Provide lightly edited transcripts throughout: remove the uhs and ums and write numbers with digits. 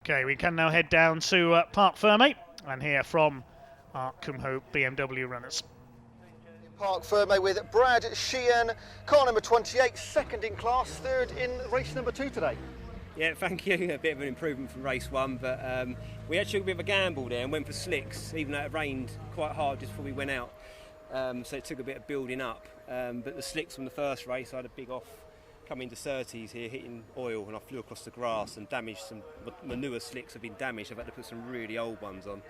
Okay, we can now head down to Parc Fermé and hear from our Kumho BMW runners. Parc Fermé with Brad Sheehan, car number 28, second in class, third in race number 2 today. Yeah, thank you. A bit of an improvement from race 1, but we actually took a bit of a gamble there and went for slicks, even though it rained quite hard just before we went out. So it took a bit of building up. But the slicks from the first race, I had a big off coming to Surtees here, hitting oil, and I flew across the grass and damaged some. My newer slicks have been damaged. I've had to put some really old ones on,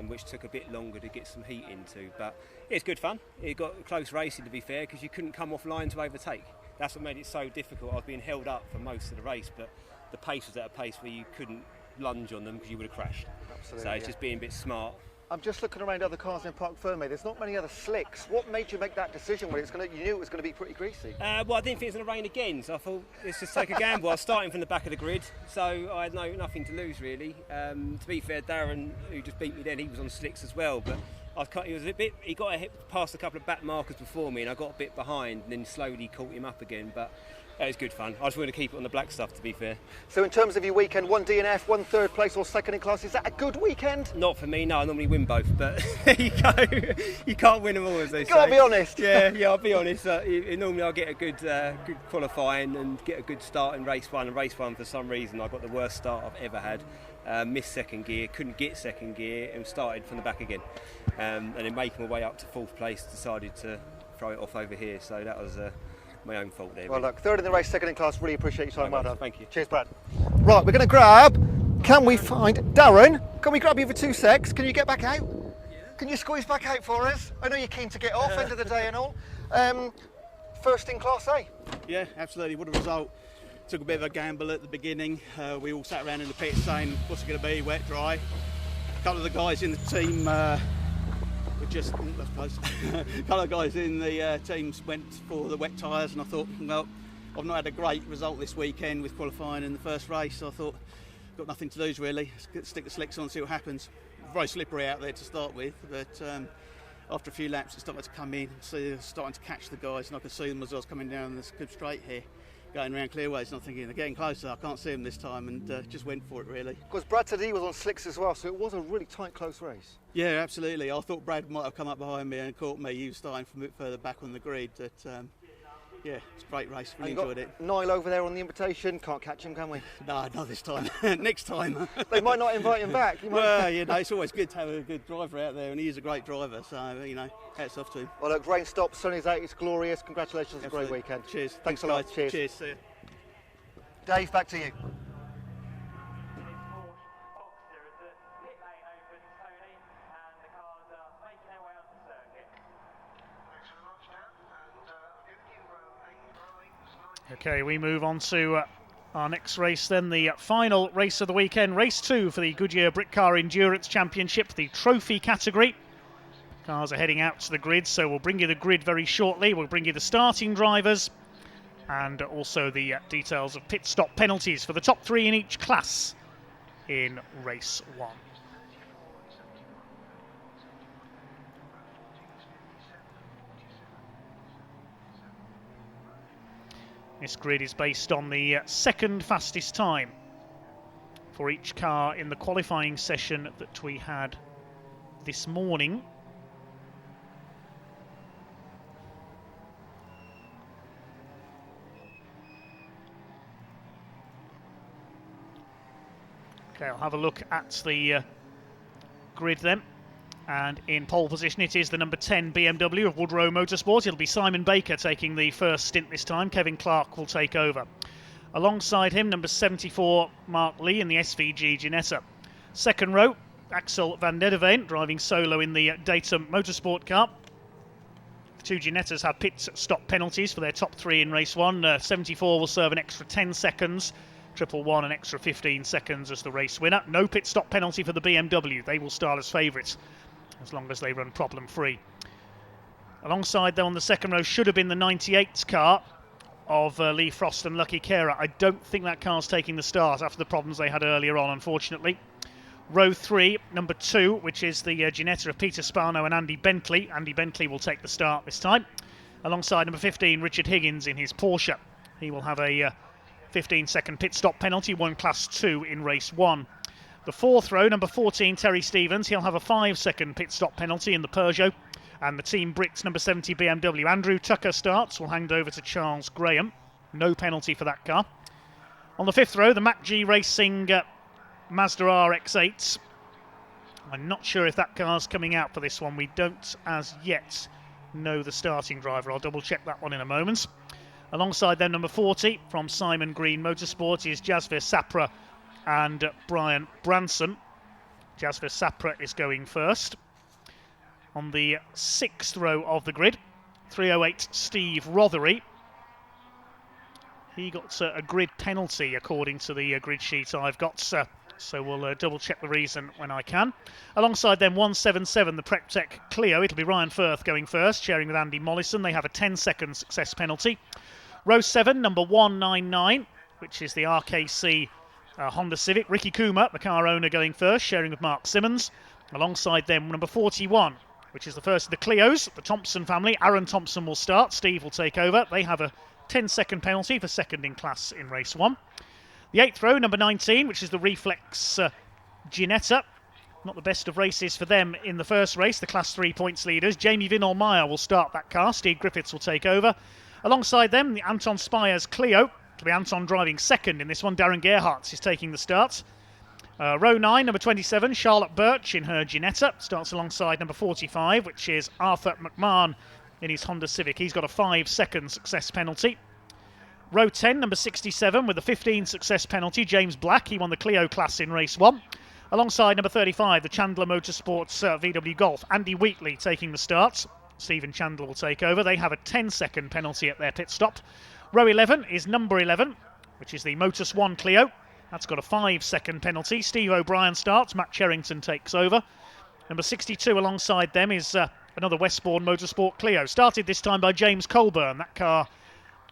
which took a bit longer to get some heat into. But it's good fun. It got close racing, to be fair, because you couldn't come off line to overtake. That's what made it so difficult. I was being held up for most of the race, but the pace was at a pace where you couldn't lunge on them because you would have crashed. Absolutely, so it's just being a bit smart. I'm just looking around other cars in Parc Fermé. There's not many other slicks. What made you make that decision when you knew it was going to be pretty greasy? Well, I didn't think it was going to rain again, so I thought let's just take a gamble. I was starting from the back of the grid, so I had nothing to lose really. To be fair, Darren, who just beat me then, he was on slicks as well, but he got past a couple of back markers before me, and I got a bit behind, and then slowly caught him up again. But it was good fun. I just wanted to keep it on the black stuff, to be fair. So in terms of your weekend, 1 DNF, 1 third place or second in class, is that a good weekend? Not for me, no. I normally win both, but there you go. You can't win them all, as they say. Gotta be honest. Yeah, I'll be honest. Normally I'll get a good qualifying and get a good start in race 1. And race 1, for some reason, I got the worst start I've ever had. Missed second gear, couldn't get second gear, and started from the back again. And then making my way up to 4th place, decided to throw it off over here. So that was my own fault there. Well, look, third in the race, second in class. Really appreciate your time. Well done. Thank you. Cheers, Brad. Right, we're going to grab. Can we find Darren? Can we grab you for 2 secs? Can you get back out? Yeah. Can you squeeze back out for us? I know you're keen to get off, end of the day and all. First in class A. Yeah, absolutely. What a result. Took a bit of a gamble at the beginning. We all sat around in the pit saying, what's it going to be, wet, dry? A couple of the guys in the team that's close. A couple of guys in the teams went for the wet tyres, and I thought, well, I've not had a great result this weekend with qualifying in the first race, so I thought, got nothing to lose really. Stick the slicks on and see what happens. Very slippery out there to start with, but after a few laps it started to come in, so starting to catch the guys, and I could see them as I was coming down this good straight here, going around clearways, and I'm thinking they're getting closer, I can't see them this time, and just went for it really. Because Brad said he was on slicks as well, so it was a really tight, close race. Yeah, absolutely. I thought Brad might have come up behind me and caught me. He was starting from a bit further back on the grid, but yeah, it's a great race, really enjoyed it. Niall over there on the invitation, can't catch him, can we? No, not this time. Next time. They might not invite him back. Well, you know, it's always good to have a good driver out there, and he is a great driver, so, you know, hats off to him. Well, look, rain stops, sun is out, it's glorious. Congratulations, absolutely. A great weekend. Cheers. Thanks a lot. Guys. Cheers. Cheers. See you. Dave, back to you. Okay, we move on to our next race then, the final race of the weekend, race 2 for the Goodyear Brick Car Endurance Championship, the trophy category. Cars are heading out to the grid, so we'll bring you the grid very shortly. We'll bring you the starting drivers and also the details of pit stop penalties for the top 3 in each class in race 1. This grid is based on the second fastest time for each car in the qualifying session that we had this morning. Okay, I'll have a look at the grid then. And in pole position it is the number 10 BMW of Woodrow Motorsport. It'll be Simon Baker taking the first stint this time. Kevin Clark will take over. Alongside him, number 74 Mark Lee in the SVG Ginetta. Second row, Axel van der Veen driving solo in the Datum Motorsport car. The 2 Ginettas have pit stop penalties for their top 3 in race 1. 74 will serve an extra 10 seconds. 111 an extra 15 seconds as the race winner. No pit stop penalty for the BMW. They will start as favourites as long as they run problem-free. Alongside, though, on the second row should have been the 98 car of Lee Frost and Lucky Kera. I don't think that car's taking the start after the problems they had earlier on, unfortunately. Row 3, number 2, which is the Ginetta of Peter Spano and Andy Bentley. Andy Bentley will take the start this time. Alongside number 15, Richard Higgins in his Porsche. He will have a 15-second pit stop penalty, won Class 2 in race 1. The fourth row, number 14, Terry Stevens. He'll have a 5-second pit stop penalty in the Peugeot. And the Team Brits, number 70, BMW. Andrew Tucker starts. Will hand over to Charles Graham. No penalty for that car. On the fifth row, the Mac G Racing Mazda RX-8. I'm not sure if that car's coming out for this one. We don't, as yet, know the starting driver. I'll double-check that one in a moment. Alongside them, number 40, from Simon Green Motorsport, is Jasvir Sapra and Brian Branson. Jasvir Sapra is going first. On the sixth row of the grid, 308 Steve Rothery. He got a grid penalty according to the grid sheet I've got, so we'll double check the reason when I can. Alongside them, 177, the PrepTech Clio. It'll be Ryan Firth going first, sharing with Andy Mollison. They have a 10-second success penalty. Row 7, number 199, which is the RKC Honda Civic. Ricky Kuma, the car owner, going first, sharing with Mark Simmons. Alongside them, number 41, which is the first of the Clios, the Thompson family. Aaron Thompson will start. Steve will take over. They have a 10-second penalty for second in class in race 1. The 8th row, number 19, which is the Reflex Ginetta. Not the best of races for them in the first race, the Class 3 points leaders. Jamie Vinall-Meyer will start that car. Steve Griffiths will take over. Alongside them, the Anton Spires Clio. It'll be Anton driving second in this one. Darren Gerhardt is taking the start. Row 9, number 27, Charlotte Birch in her Ginetta. Starts alongside number 45, which is Arthur McMahon in his Honda Civic. He's got a 5-second success penalty. Row 10, number 67, with a 15 success penalty, James Black. He won the Clio class in race 1. Alongside number 35, the Chandler Motorsports VW Golf. Andy Wheatley taking the start. Stephen Chandler will take over. They have a 10-second penalty at their pit stop. Row 11 is number 11, which is the Motus One Clio. That's got a 5-second penalty. Steve O'Brien starts. Matt Cherrington takes over. Number 62 alongside them is another Westbourne Motorsport Clio. Started this time by James Colburn. That car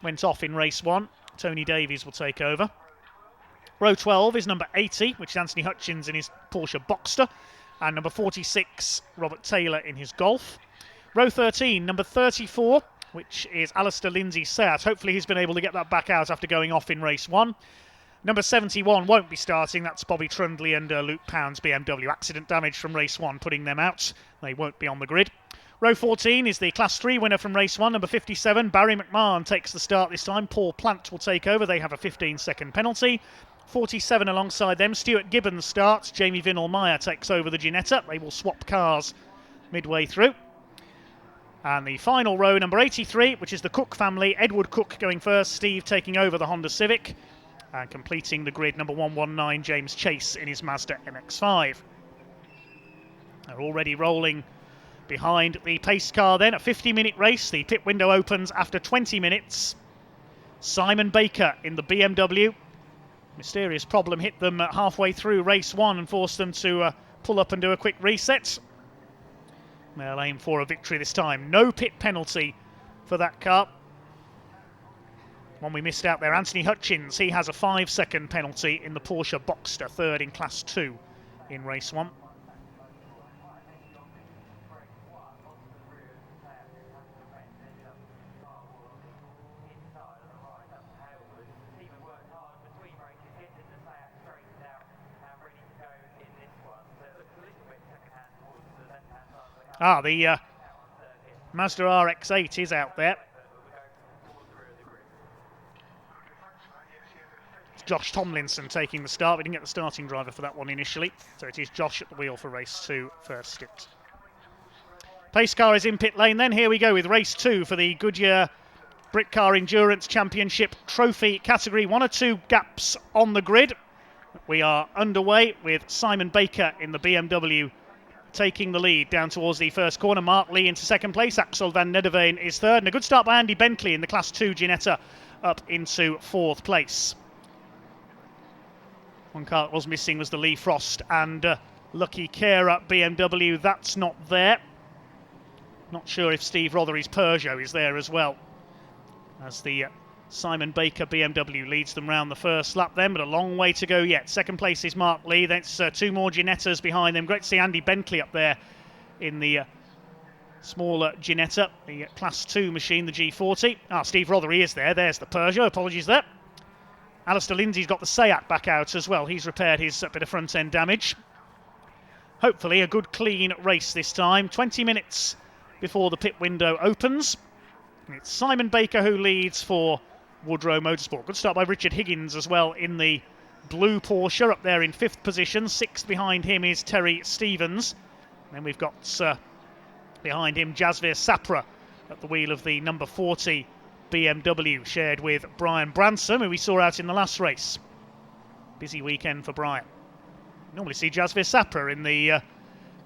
went off in race 1. Tony Davies will take over. Row 12 is number 80, which is Anthony Hutchins in his Porsche Boxster. And number 46, Robert Taylor in his Golf. Row 13, number 34, which is Alistair Lindsay Seat. Hopefully he's been able to get that back out after going off in race 1. Number 71 won't be starting. That's Bobby Trundley and Luke Pounds BMW. Accident damage from race 1, putting them out. They won't be on the grid. Row 14 is the Class 3 winner from race 1, number 57. Barry McMahon takes the start this time. Paul Plant will take over. They have a 15-second penalty. 47 alongside them. Stuart Gibbons starts. Jamie Vinall-Meyer takes over the Ginetta. They will swap cars midway through. And the final row, number 83, which is the Cook family. Edward Cook going first. Steve taking over the Honda Civic. And completing the grid, number 119, James Chase in his Mazda MX-5. They're already rolling behind the pace car then. A 50-minute race. The pit window opens after 20 minutes. Simon Baker in the BMW. Mysterious problem hit them halfway through race 1 and forced them to pull up and do a quick reset. They'll aim for a victory this time. No pit penalty for that car. One we missed out there, Anthony Hutchins. He has a 5-second penalty in the Porsche Boxster, third in Class 2 in race 1. The Mazda RX-8 is out there. It's Josh Tomlinson taking the start. We didn't get the starting driver for that one initially, so it is Josh at the wheel for race 2, first stint. Pace car is in pit lane then. Here we go with race 2 for the Goodyear Brit Car Endurance Championship Trophy category. 1 or 2 gaps on the grid. We are underway with Simon Baker in the BMW taking the lead down towards the first corner. Mark Lee into second place. Axel van Nederveen is third. And a good start by Andy Bentley in the Class 2 Ginetta up into fourth place. One car that was missing was the Lee Frost and Lucky Carer BMW. That's not there. Not sure if Steve Rothery's Peugeot is there as well. As the Simon Baker BMW leads them round the first lap then, but a long way to go yet. Second place is Mark Lee. That's 2 more Ginettas behind them. Great to see Andy Bentley up there in the smaller Ginetta, the Class 2 machine, the G40. Steve Rothery is there. There's the Peugeot. Apologies there. Alistair Lindsay's got the Seat back out as well. He's repaired his bit of front end damage. Hopefully a good clean race this time. 20 minutes before the pit window opens. It's Simon Baker who leads for Woodrow Motorsport. Good start by Richard Higgins as well in the blue Porsche, up there in 5th position. 6th behind him is Terry Stevens. And then we've got behind him Jasvir Sapra at the wheel of the number 40 BMW, shared with Brian Branson, who we saw out in the last race. Busy weekend for Brian. Normally see Jasvir Sapra in the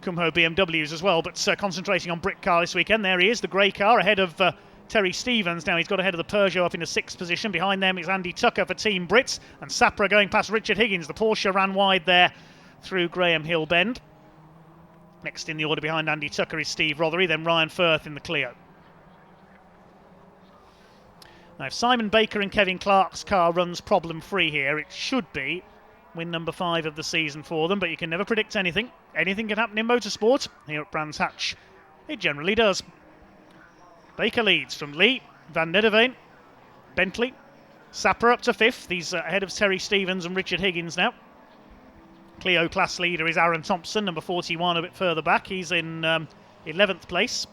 Kumho BMWs as well, but concentrating on Brit car this weekend. There he is, the grey car ahead of Terry Stevens. Now he's got ahead of the Peugeot up into 6th position. Behind them is Andy Tucker for Team Brits, and Sapra going past Richard Higgins. The Porsche ran wide there through Graham Hill Bend. Next in the order behind Andy Tucker is Steve Rothery, then Ryan Firth in the Clio. Now if Simon Baker and Kevin Clark's car runs problem-free here, it should be win number 5 of the season for them, but you can never predict anything. Anything can happen in motorsport. Here at Brands Hatch, it generally does. Baker leads from Lee, Van Nederveen, Bentley, Sapper up to 5th. He's ahead of Terry Stevens and Richard Higgins now. Clio class leader is Aaron Thompson, number 41, a bit further back. He's in 11th place.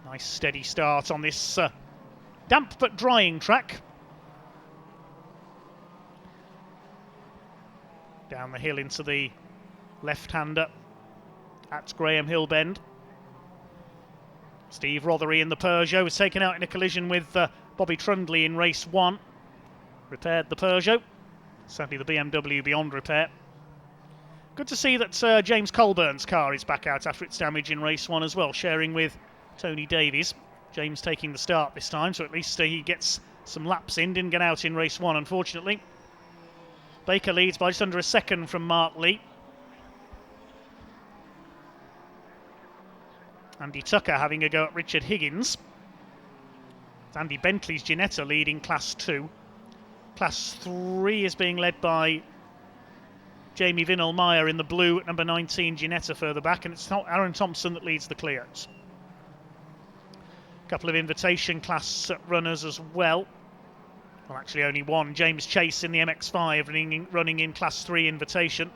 Nice steady start on this damp but drying track. Down the hill into the left-hander at Graham Hill Bend. Steve Rothery in the Peugeot was taken out in a collision with Bobby Trundley in race 1. Repaired the Peugeot. Sadly the BMW beyond repair. Good to see that James Colburn's car is back out after its damage in race 1 as well, sharing with Tony Davies. James taking the start this time, so at least he gets some laps in. Didn't get out in race 1, unfortunately. Baker leads by just under a second from Mark Lee. Andy Tucker having a go at Richard Higgins. It's Andy Bentley's Ginetta leading Class 2. Class 3 is being led by Jamie Vinnell-Meyer in the blue at number 19 Ginetta further back, and it's Aaron Thompson that leads the Clios. A couple of invitation class runners as well. Well, actually only one. James Chase in the MX-5 running in Class 3 invitation.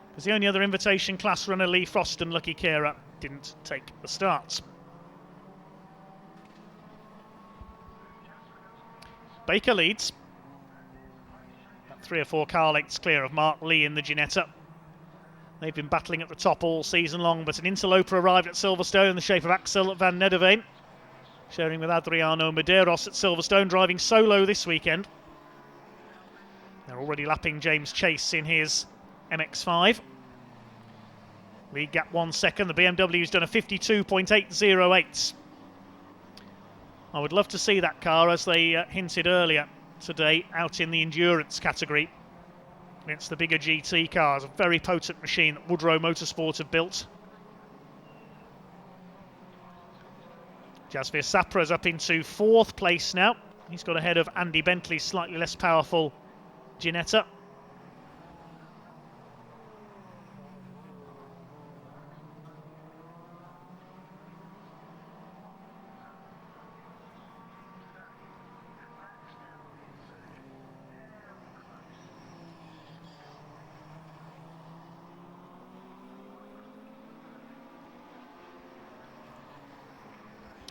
Because the only other invitation class runner, Lee Frost and Lucky Kera, didn't take the starts. Baker leads. About 3 or 4 car lengths clear of Mark Lee in the Ginetta. They've been battling at the top all season long, but an interloper arrived at Silverstone in the shape of Axel van Nederveen, sharing with Adriano Medeiros at Silverstone, driving solo this weekend. They're already lapping James Chase in his MX-5. Lead gap 1 second. The BMW's done a 52.808. I would love to see that car, as they hinted earlier today, out in the endurance category against the bigger GT cars. A very potent machine that Woodrow Motorsport have built. Jasvir Sapra's up into 4th place now. He's got ahead of Andy Bentley's slightly less powerful Ginetta.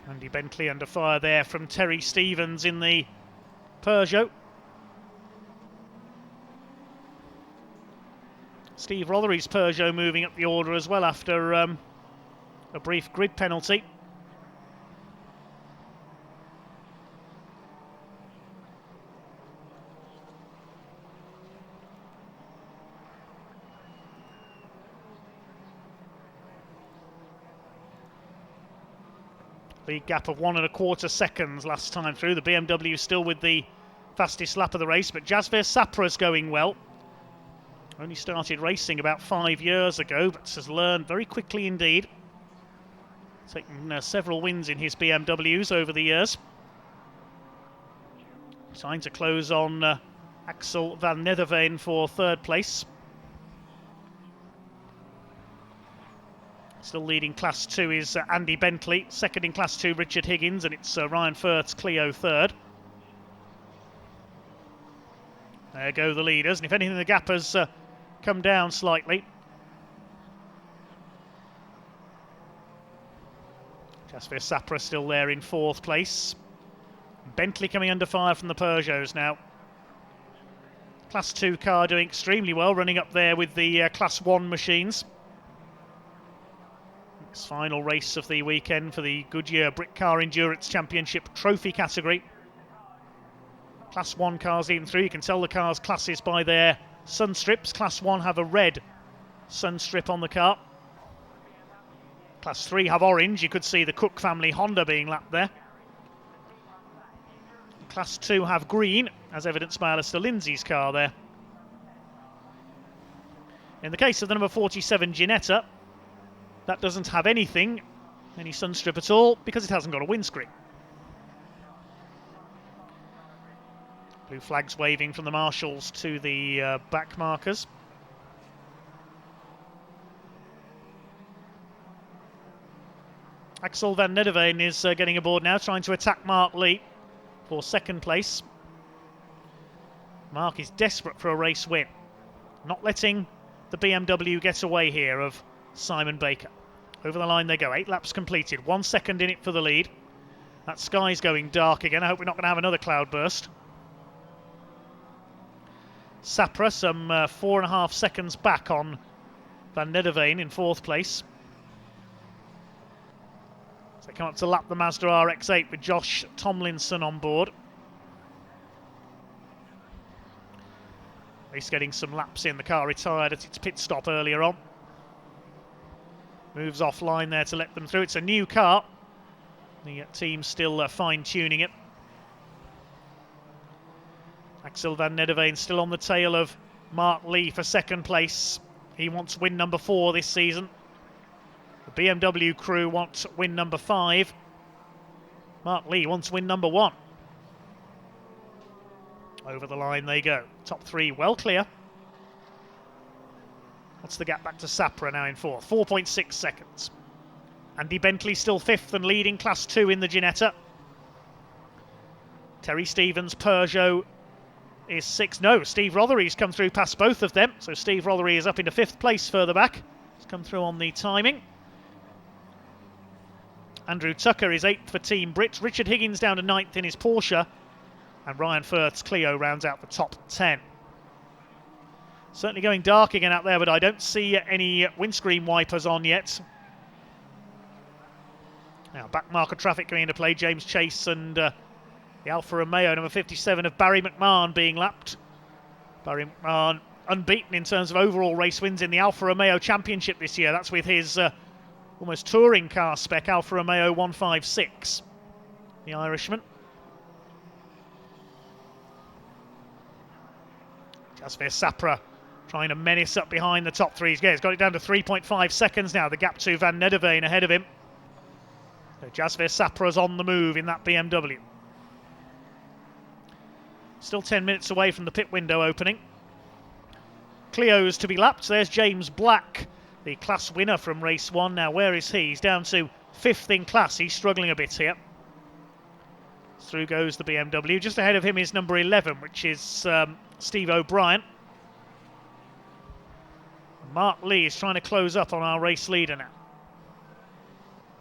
Andy Bentley under fire there from Terry Stevens in the Peugeot. Steve Rothery's Peugeot moving up the order as well after a brief grid penalty. Lead gap of 1 1/4 seconds last time through. The BMW still with the fastest lap of the race, but Jasvir Sapra's going well. Only started racing about 5 years ago, but has learned very quickly indeed. Taken several wins in his BMWs over the years. Trying to close on Axel van Nederveen for 3rd place. Still leading Class 2 is Andy Bentley. Second in Class 2, Richard Higgins, and it's Ryan Firth's Clio third. There go the leaders, and if anything, the gap has come down slightly. Jasper Sapra still there in 4th place. Bentley coming under fire from the Peugeots now. Class 2 car doing extremely well, running up there with the Class 1 machines. Next final race of the weekend for the Goodyear Brick Car Endurance Championship Trophy category. Class 1 cars in through. You can tell the cars' classes by their sun strips. Class 1 have a red sun strip on the car. Class 3 have orange. You could see the Cook family Honda being lapped there. Class 2 have green, as evidenced by Alistair Lindsay's car there. In the case of the number 47 Ginetta, that doesn't have any sun strip at all, because it hasn't got a windscreen. Blue flags waving from the marshals to the back markers. Axel van Nederveen is getting aboard now, trying to attack Mark Lee for 2nd place. Mark is desperate for a race win. Not letting the BMW get away here of Simon Baker. Over the line they go, 8 laps completed, 1 second in it for the lead. That sky's going dark again. I hope we're not going to have another cloudburst. Sapra some 4.5 seconds back on Van Nederveen in 4th place. So they come up to lap the Mazda RX-8 with Josh Tomlinson on board. At least getting some laps in. The car retired at its pit stop earlier on. Moves offline there to let them through. It's a new car. The team's still fine-tuning it. Axel van Nederveen still on the tail of Mark Lee for 2nd place. He wants win number 4 this season. The BMW crew wants win number 5. Mark Lee wants win number 1. Over the line they go. Top 3 well clear. What's the gap back to Sapra now in 4th? 4.6 seconds. Andy Bentley still 5th and leading Class 2 in the Ginetta. Terry Stevens' Peugeot is 6th. No, Steve Rothery's come through past both of them. So Steve Rothery is up into 5th place further back. He's come through on the timing. Andrew Tucker is 8th for Team Brit. Richard Higgins down to 9th in his Porsche. And Ryan Firth's Clio rounds out the top 10. Certainly going dark again out there, but I don't see any windscreen wipers on yet. Now, back marker traffic coming into play. James Chase and the Alfa Romeo, number 57 of Barry McMahon being lapped. Barry McMahon unbeaten in terms of overall race wins in the Alfa Romeo Championship this year. That's with his almost touring car spec Alfa Romeo 156. The Irishman. Jasper Sapra trying to menace up behind the top 3. He's got it down to 3.5 seconds now. The gap to Van Nederveen ahead of him. So Jasper Sapra's on the move in that BMW. Still 10 minutes away from the pit window opening. Clio's to be lapped. There's James Black, the class winner from race 1. Now, where is he? He's down to 5th in class. He's struggling a bit here. Through goes the BMW. Just ahead of him is number 11, which is Steve O'Brien. Mark Lee is trying to close up on our race leader now.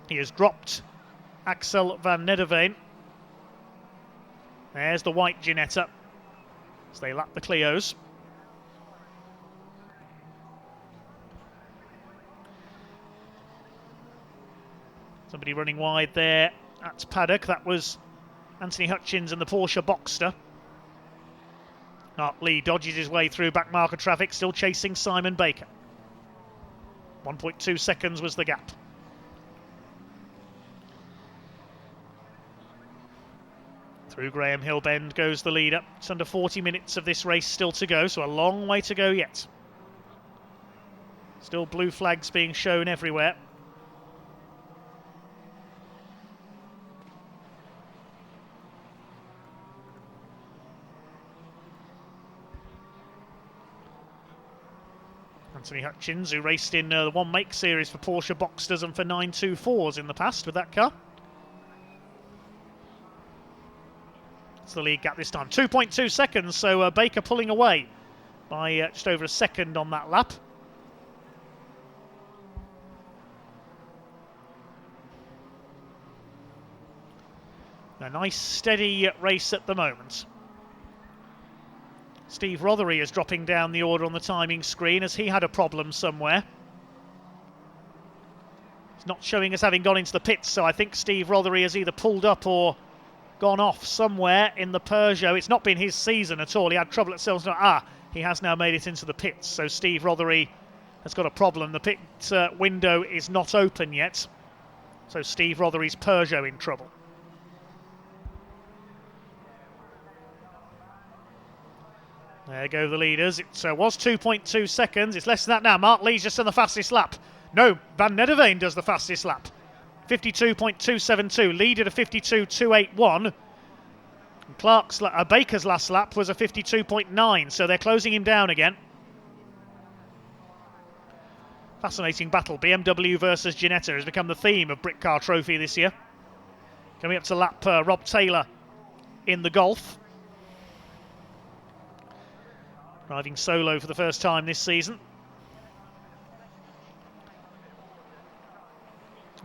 He has dropped Axel van Nederveen. There's the white Ginetta as they lap the Clios. Somebody running wide there at paddock. That was Anthony Hutchins and the Porsche Boxster. Mark Lee dodges his way through back marker traffic, still chasing Simon Baker. 1.2 seconds was the gap. Through Graham Hill Bend goes the leader. It's under 40 minutes of this race still to go, so a long way to go yet. Still blue flags being shown everywhere. Anthony Hutchins, who raced in the One Make series for Porsche Boxsters and for 924s in the past with that car. It's the lead gap this time. 2.2 seconds, so Baker pulling away by just over a second on that lap. A nice steady race at the moment. Steve Rothery is dropping down the order on the timing screen as he had a problem somewhere. It's not showing us having gone into the pits, so I think Steve Rothery has either pulled up or gone off somewhere in the Peugeot. It's not been his season at all. He had trouble at Silverstone. He has now made it into the pits, so Steve Rothery has got a problem. The pit window is not open yet, so Steve Rothery's Peugeot in trouble. There go the leaders. It was 2.2 seconds. It's less than that now. Mark Lee's just done the fastest lap. No, Van Nederveen does the fastest lap. 52.272. Lee did a 52.281. Baker's last lap was a 52.9, so they're closing him down again. Fascinating battle. BMW versus Ginetta has become the theme of Brit Car Trophy this year. Coming up to lap Rob Taylor in the Golf. Driving solo for the first time this season.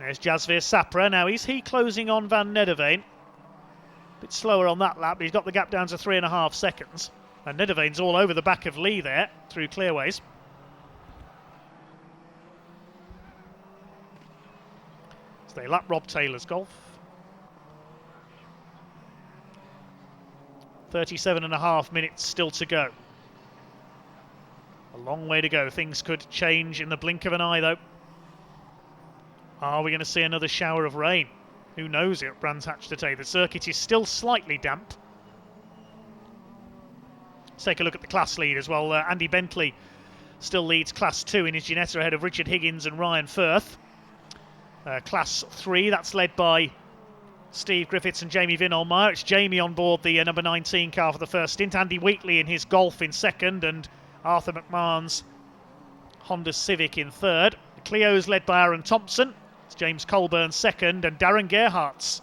There's Jasveer Sapra. Now, is he closing on Van Nederveen? A bit slower on that lap, but he's got the gap down to 3.5 seconds. Van Nederveen's all over the back of Lee there through clearways. So they lap Rob Taylor's Golf. 37.5 minutes still to go. A long way to go. Things could change in the blink of an eye, though. Are we going to see another shower of rain? Who knows here at Brands Hatch today. The circuit is still slightly damp. Let's take a look at the class lead as well. Andy Bentley still leads Class 2 in his Ginetta ahead of Richard Higgins and Ryan Firth. Class 3, that's led by Steve Griffiths and Jamie Vinolmeyer. It's Jamie on board the number 19 car for the first stint. Andy Wheatley in his Golf in second, and Arthur McMahon's Honda Civic in third. The Clio's led by Aaron Thompson. It's James Colburn second, and Darren Gerhardt's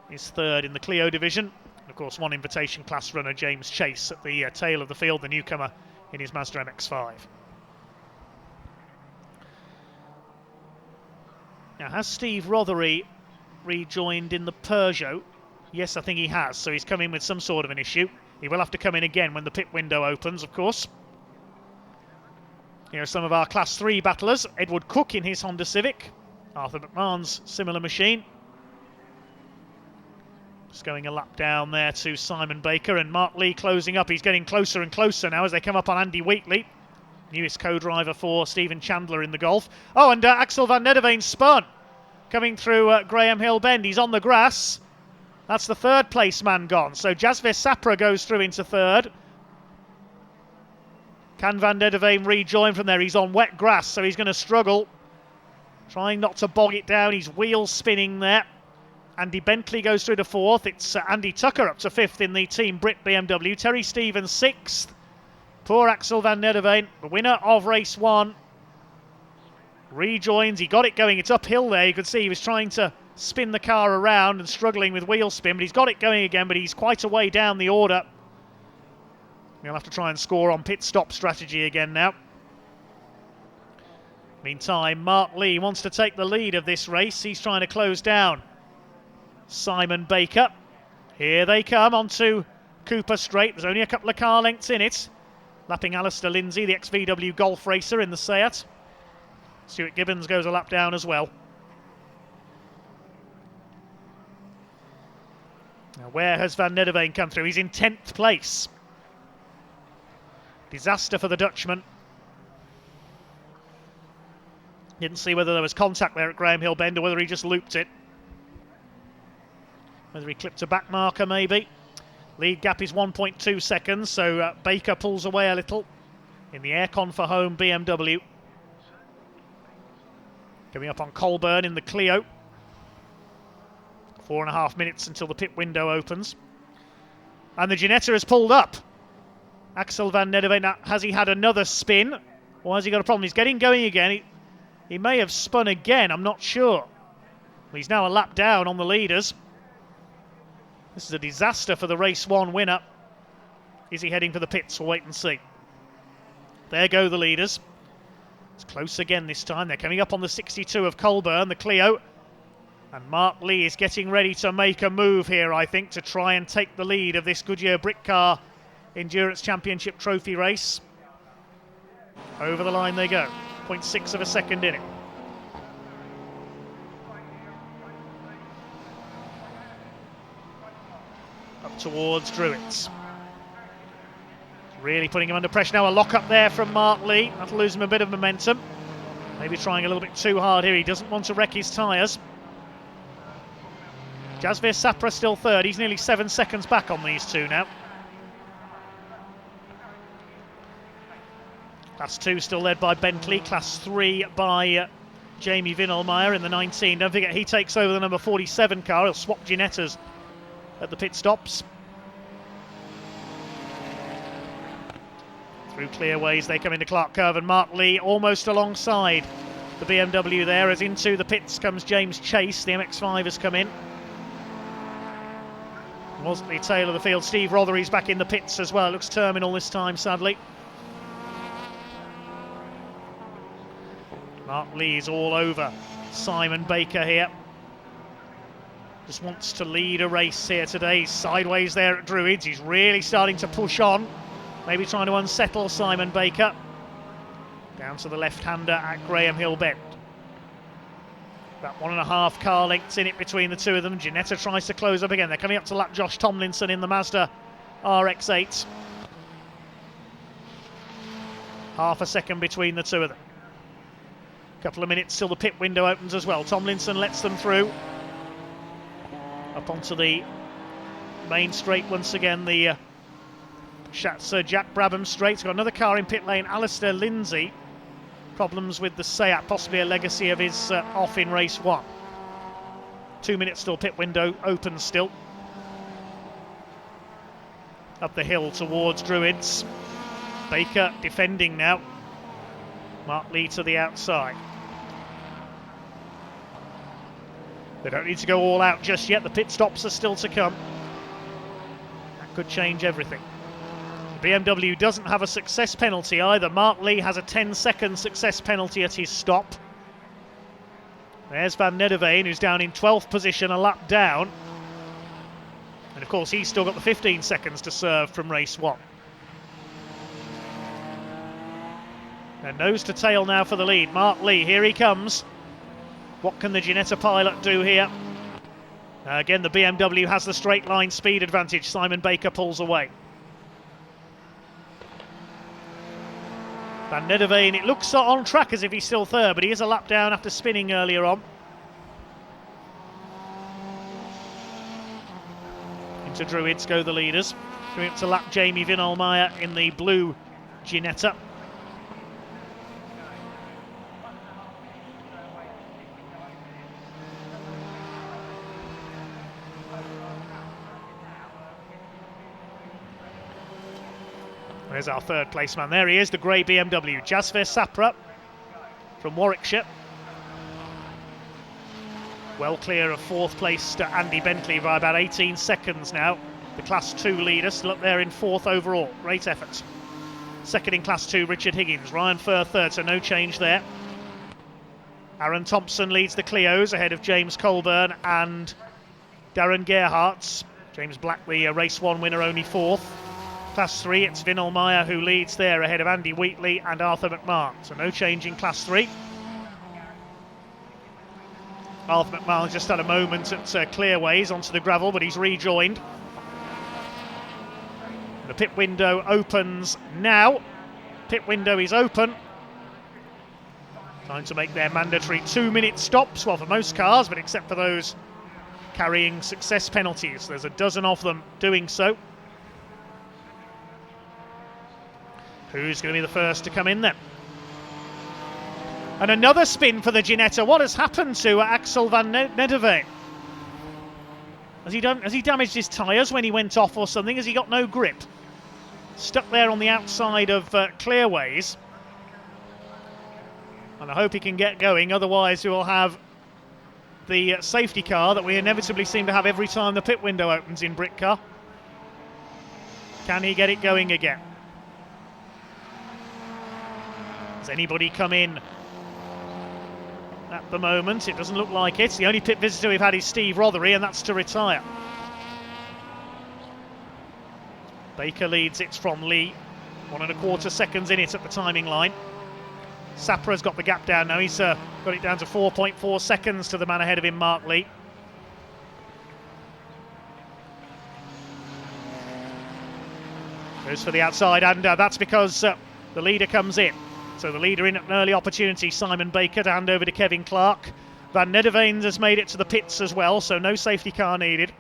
is third in the Clio division. And of course, one invitation class runner, James Chase, at the tail of the field, the newcomer in his Mazda MX-5. Now, has Steve Rothery rejoined in the Peugeot? Yes, I think he has, so he's come in with some sort of an issue. He will have to come in again when the pit window opens, of course. Here are some of our Class 3 battlers. Edward Cook in his Honda Civic. Arthur McMahon's similar machine. Just going a lap down there to Simon Baker, and Mark Lee closing up. He's getting closer and closer now as they come up on Andy Wheatley, newest co-driver for Stephen Chandler in the Golf. Oh, and Axel Van Nederveen spun, coming through Graham Hill Bend. He's on the grass. That's the third place man gone. So Jasveer Sapra goes through into third. Can Van Nederveen rejoin from there? He's on wet grass, so he's going to struggle. Trying not to bog it down. He's wheel spinning there. Andy Bentley goes through to fourth. It's Andy Tucker up to fifth in the Team Brit BMW. Terry Stevens sixth. Poor Axel Van Nederveen, the winner of race one. Rejoins. He got it going. It's uphill there. You could see he was trying to spin the car around and struggling with wheel spin, but he's got it going again, but he's quite a way down the order. He'll have to try and score on pit stop strategy again now. Meantime, Mark Lee wants to take the lead of this race. He's trying to close down Simon Baker. Here they come onto Cooper Straight. There's only a couple of car lengths in it. Lapping Alistair Lindsay, the ex-VW Golf racer in the Seat. Stuart Gibbons goes a lap down as well. Now, where has Van Nederveen come through? He's in 10th place. Disaster for the Dutchman. Didn't see whether there was contact there at Graham Hill Bend or whether he just looped it. Whether he clipped a back marker maybe. Lead gap is 1.2 seconds, so Baker pulls away a little in the aircon for home BMW. Coming up on Colburn in the Clio. 4.5 minutes until the pit window opens. And the Ginetta has pulled up. Axel Van Nederveen, has he had another spin? Why has he got a problem? He's getting going again. He may have spun again, I'm not sure. He's now a lap down on the leaders. This is a disaster for the race 1 winner. Is he heading for the pits? We'll wait and see. There go the leaders. It's close again this time. They're coming up on the 62 of Colburn, the Clio. And Mark Lee is getting ready to make a move here, I think, to try and take the lead of this Goodyear Brick Car Endurance Championship Trophy race. Over the line they go. 0.6 of a second in it. Up towards Druids. Really putting him under pressure now. A lock up there from Mark Lee. That'll lose him a bit of momentum. Maybe trying a little bit too hard here. He doesn't want to wreck his tyres. Jasvir Sapra still third. He's nearly 7 seconds back on these two now. Class 2 still led by Bentley. Class 3 by Jamie Vinelmeyer in the 19. Don't forget he takes over the number 47 car. He'll swap Ginettas at the pit stops. Through clearways they come into Clark Curve, and Mark Lee almost alongside the BMW there, as into the pits comes James Chase. The MX-5 has come in. It wasn't the tail of the field. Steve Rothery's back in the pits as well. It looks terminal this time, sadly. Mark Lee's all over Simon Baker here. Just wants to lead a race here today. He's sideways there at Druids. He's really starting to push on. Maybe trying to unsettle Simon Baker. Down to the left-hander at Graham Hill Bend. About 1.5 car lengths in it between the two of them. Ginetta tries to close up again. They're coming up to lap Josh Tomlinson in the Mazda RX-8. Half a second between the two of them. Couple of minutes till the pit window opens as well. Tomlinson lets them through. Up onto the main straight once again, the Sir Jack Brabham straight. He's got another car in pit lane, Alistair Lindsay. Problems with the Seat, possibly a legacy of his off in race 1. 2 minutes till pit window open still. Up the hill towards Druids. Baker defending now. Mark Lee to the outside. They don't need to go all out just yet. The pit stops are still to come. That could change everything. BMW doesn't have a success penalty either. Mark Lee has a 10-second success penalty at his stop. There's Van Nederveen, who's down in 12th position, a lap down. And of course, he's still got the 15 seconds to serve from race 1. And nose to tail now for the lead. Mark Lee, here he comes. What can the Ginetta pilot do here? Again, the BMW has the straight line speed advantage. Simon Baker pulls away. Van Nederveen, it looks on track as if he's still third, but he is a lap down after spinning earlier on. Into Druids go the leaders. Coming up to lap Jamie Vinelmeyer in the blue Ginetta. There's our third place man. There he is, the grey BMW. Jasvir Sapra from Warwickshire. Well clear of 4th place to Andy Bentley by about 18 seconds now. The Class 2 leader still up there in 4th overall. Great effort. Second in Class 2, Richard Higgins. Ryan Furr third, so no change there. Aaron Thompson leads the Clios ahead of James Colburn and Darren Gerhardt. James Black, the race 1 winner, only 4th. Class 3, it's Vinelmeyer who leads there ahead of Andy Wheatley and Arthur McMahon. So no change in Class 3. Arthur McMahon just had a moment at clearways onto the gravel, but he's rejoined. The pit window opens now. Pit window is open. Time to make their mandatory 2-minute stops. Well, for most cars, but except for those carrying success penalties. There's a dozen of them doing so. Who's going to be the first to come in then? And another spin for the Ginetta. What has happened to Axel Van Nederveen? Has he damaged his tyres when he went off or something? Has he got no grip? Stuck there on the outside of clearways. And I hope he can get going, otherwise we will have the safety car that we inevitably seem to have every time the pit window opens in Britcar. Can he get it going again? Has anybody come in at the moment? It doesn't look like it. The only pit visitor we've had is Steve Rothery, and that's to retire. Baker leads it from Lee. 1.25 seconds in it at the timing line. Sapra's got the gap down now. He's got it down to 4.4 seconds to the man ahead of him, Mark Lee. Goes for the outside, and that's because the leader comes in. So the leader in at an early opportunity, Simon Baker, to hand over to Kevin Clark. Van Nederveen has made it to the pits as well, so no safety car needed.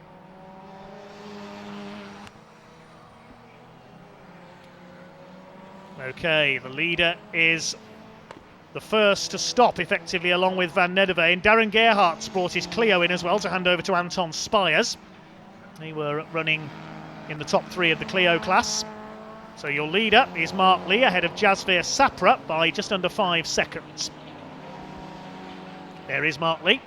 Okay, the leader is the first to stop effectively along with Van Nederveen. Darren Gerhardt's brought his Clio in as well to hand over to Anton Spires. They were running in the top 3 of the Clio class. So your leader is Mark Lee ahead of Jasveer Sapra by just under 5 seconds. There is Mark Lee.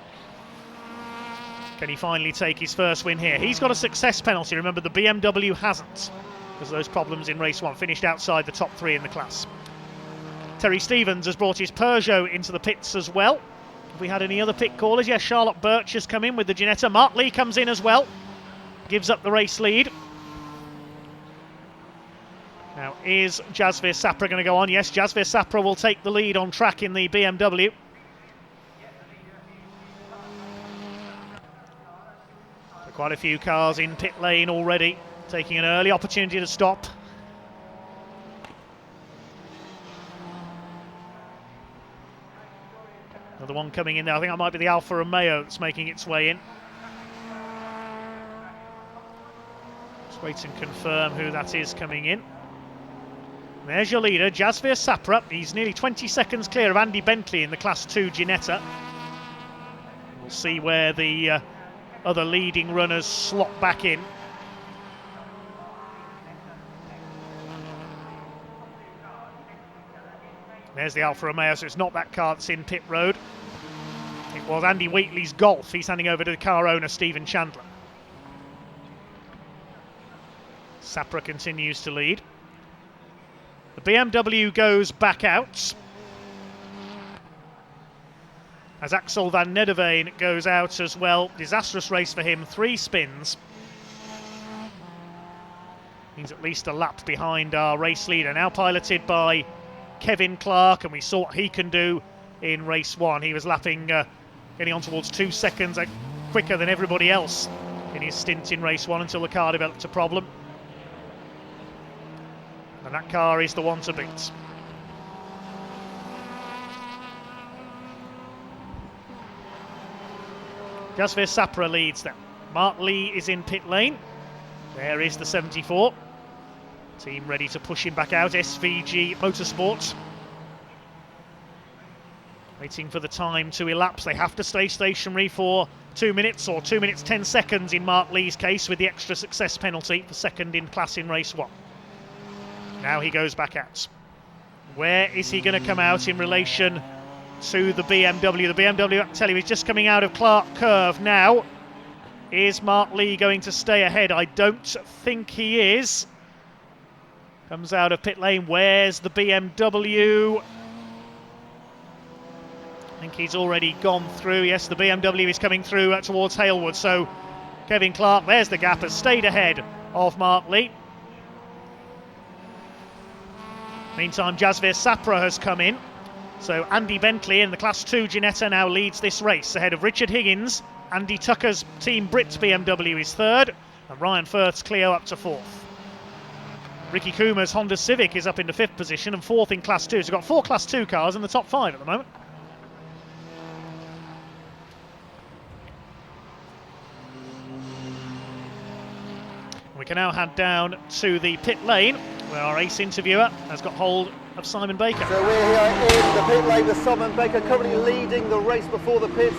Can he finally take his first win here? He's got a success penalty. Remember, the BMW hasn't, because of those problems in race 1. Finished outside the top 3 in the class. Terry Stevens has brought his Peugeot into the pits as well. Have we had any other pit callers? Yes, Charlotte Birch has come in with the Ginetta. Mark Lee comes in as well. Gives up the race lead. Now, is Jasveer Sapra going to go on? Yes, Jasveer Sapra will take the lead on track in the BMW. So quite a few cars in pit lane already, taking an early opportunity to stop. Another one coming in there. I think that might be the Alfa Romeo that's making its way in. Let's wait and confirm who that is coming in. There's your leader, Jasveer Sapra. He's nearly 20 seconds clear of Andy Bentley in the Class 2 Ginetta. We'll see where the other leading runners slot back in. There's the Alfa Romeo, so it's not that car that's in pit road. It was Andy Wheatley's Golf. He's handing over to the car owner, Stephen Chandler. Sapra continues to lead. The BMW goes back out as Axel van Nederveen goes out as well. Disastrous race for him, 3 spins. He's at least a lap behind our race leader, now piloted by Kevin Clark, and we saw what he can do in race 1. He was lapping, getting on towards 2 seconds quicker than everybody else in his stint in race 1 until the car developed a problem. And that car is the one to beat. Jasveer Sapra leads them. Mark Lee is in pit lane. There is the 74. Team ready to push him back out. SVG Motorsports. Waiting for the time to elapse. They have to stay stationary for 2 minutes, or 2 minutes 10 seconds in Mark Lee's case, with the extra success penalty for second in class in race 1. Now he goes back out. Where is he going to come out in relation to the BMW? The BMW, I tell you, is just coming out of Clark Curve now. Is Mark Lee going to stay ahead? I don't think he is. Comes out of pit lane. Where's the BMW? I think he's already gone through. Yes, the BMW is coming through towards Halewood. So Kevin Clark, there's the gap, has stayed ahead of Mark Lee. Meantime, Jasveer Sapra has come in. So Andy Bentley in the Class 2 Ginetta now leads this race ahead of Richard Higgins. Andy Tucker's Team Brit BMW is third, and Ryan Firth's Clio up to fourth. Ricky Kuma's Honda Civic is up into 5th position and 4th in Class 2. So we've got 4 Class 2 cars in the top 5 at the moment. We can now head down to the pit lane, where our ace interviewer has got hold of Simon Baker. So we're here in the pit lane with Simon Baker, currently leading the race before the pits.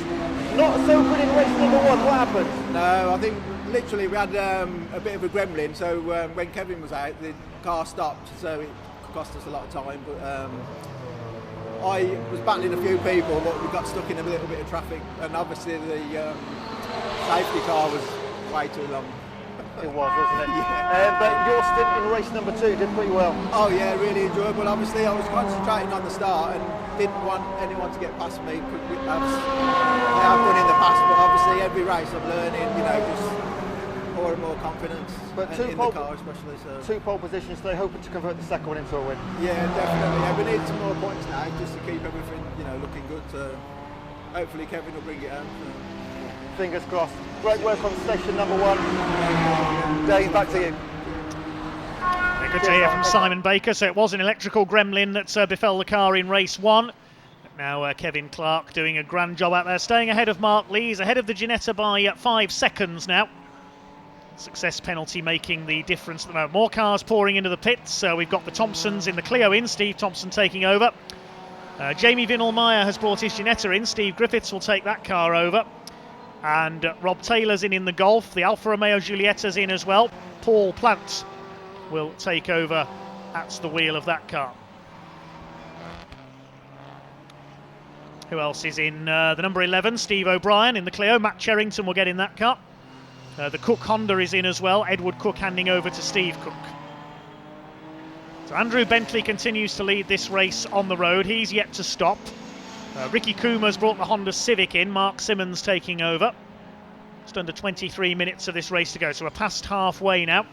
Not so good in race number 1. What happened? No, I think literally we had a bit of a gremlin, so when Kevin was out, the car stopped, so it cost us a lot of time. But I was battling a few people, but we got stuck in a little bit of traffic, and obviously the safety car was way too long. It was, wasn't it? Yeah. But your stint in race number 2 did pretty well. Oh yeah, really enjoyable. Obviously, I was concentrating on the start and didn't want anyone to get past me. I have done in the past, but obviously every race I'm learning, just more and more confidence. But in the car especially. So. 2 pole positions today, hoping to convert the second one into a win. Yeah, definitely. Yeah, we need some more points now just to keep everything, looking good. So hopefully Kevin will bring it home. So. Fingers crossed. Great work on session number 1. Dave, back to you. Good to hear from Simon Baker. So it was an electrical gremlin that befell the car in race 1. Now Kevin Clark doing a grand job out there, staying ahead of Mark Lee. He's ahead of the Ginetta by 5 seconds now. Success penalty making the difference at the moment. More cars pouring into the pits. We've got the Thompsons in the Clio in, Steve Thompson taking over. Jamie Vinnell-Meyer has brought his Ginetta in. Steve Griffiths will take that car over. And Rob Taylor's in the Golf. The Alfa Romeo Giulietta's in as well. Paul Plant will take over at the wheel of that car. Who else is in the number 11? Steve O'Brien in the Clio. Matt Cherrington will get in that car. The Cook Honda is in as well. Edward Cook handing over to Steve Cook. So Andrew Bentley continues to lead this race on the road. He's yet to stop. Ricky Coomer's brought the Honda Civic in. Mark Simmons taking over. Just under 23 minutes of this race to go. So we're past halfway now.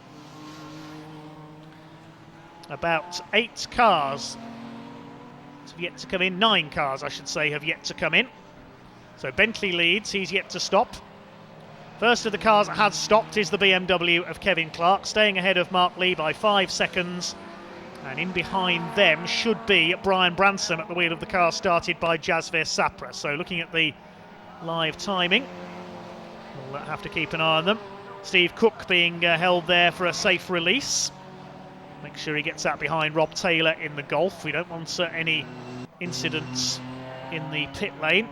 About 8 cars have yet to come in. 9 cars, I should say, have yet to come in. So Bentley leads. He's yet to stop. First of the cars that has stopped is the BMW of Kevin Clark, staying ahead of Mark Lee by 5 seconds. And in behind them should be Brian Branson at the wheel of the car started by Jasvir Sapra. So looking at the live timing, we'll have to keep an eye on them. Steve Cook being held there for a safe release. Make sure he gets out behind Rob Taylor in the Golf. We don't want any incidents in the pit lane.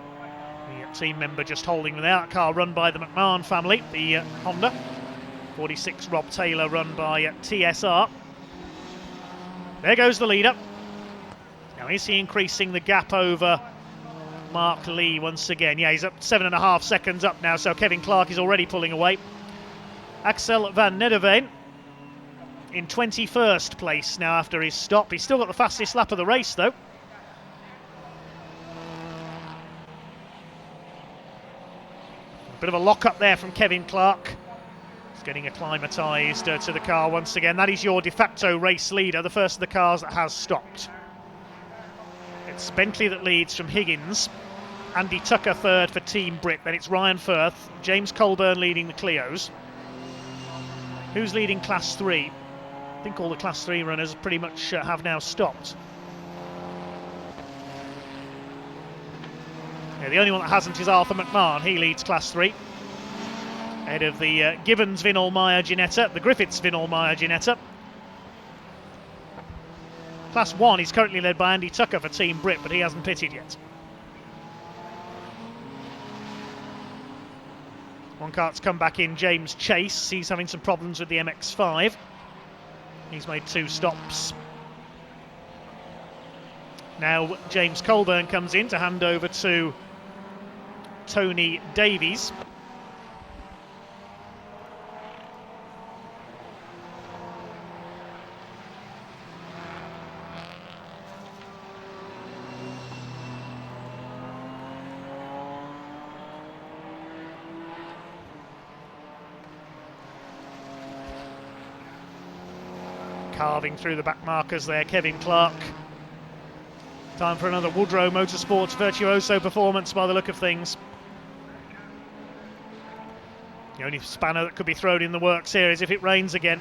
The team member just holding them out. Car run by the McMahon family, the Honda. 46 Rob Taylor run by TSR. There goes the leader. Now is he increasing the gap over Mark Lee once again? Yeah, he's up 7.5 seconds up now, so Kevin Clark is already pulling away. Axel van Nederveen in 21st place now after his stop. He's still got the fastest lap of the race though. A bit of a lock up there from Kevin Clark. Getting acclimatised to the car once again. That is your de facto race leader, the first of the cars that has stopped. It's Bentley that leads from Higgins. Andy Tucker third for Team Brit. Then it's Ryan Firth. James Colburn leading the Clios. Who's leading Class 3? I think all the Class 3 runners pretty much have now stopped. Yeah, the only one that hasn't is Arthur McMahon. He leads Class 3. Ahead of the Gibbons Vinnell-Meyer Ginetta, the Griffiths Vinnell-Meyer Ginetta. Class 1 is currently led by Andy Tucker for Team Brit, but he hasn't pitted yet. One cart's come back in, James Chase. He's having some problems with the MX-5. He's made 2 stops. Now James Colburn comes in to hand over to Tony Davies. Carving through the back markers there, Kevin Clark. Time for another Woodrow Motorsports virtuoso performance by the look of things. The only spanner that could be thrown in the works here is if it rains again.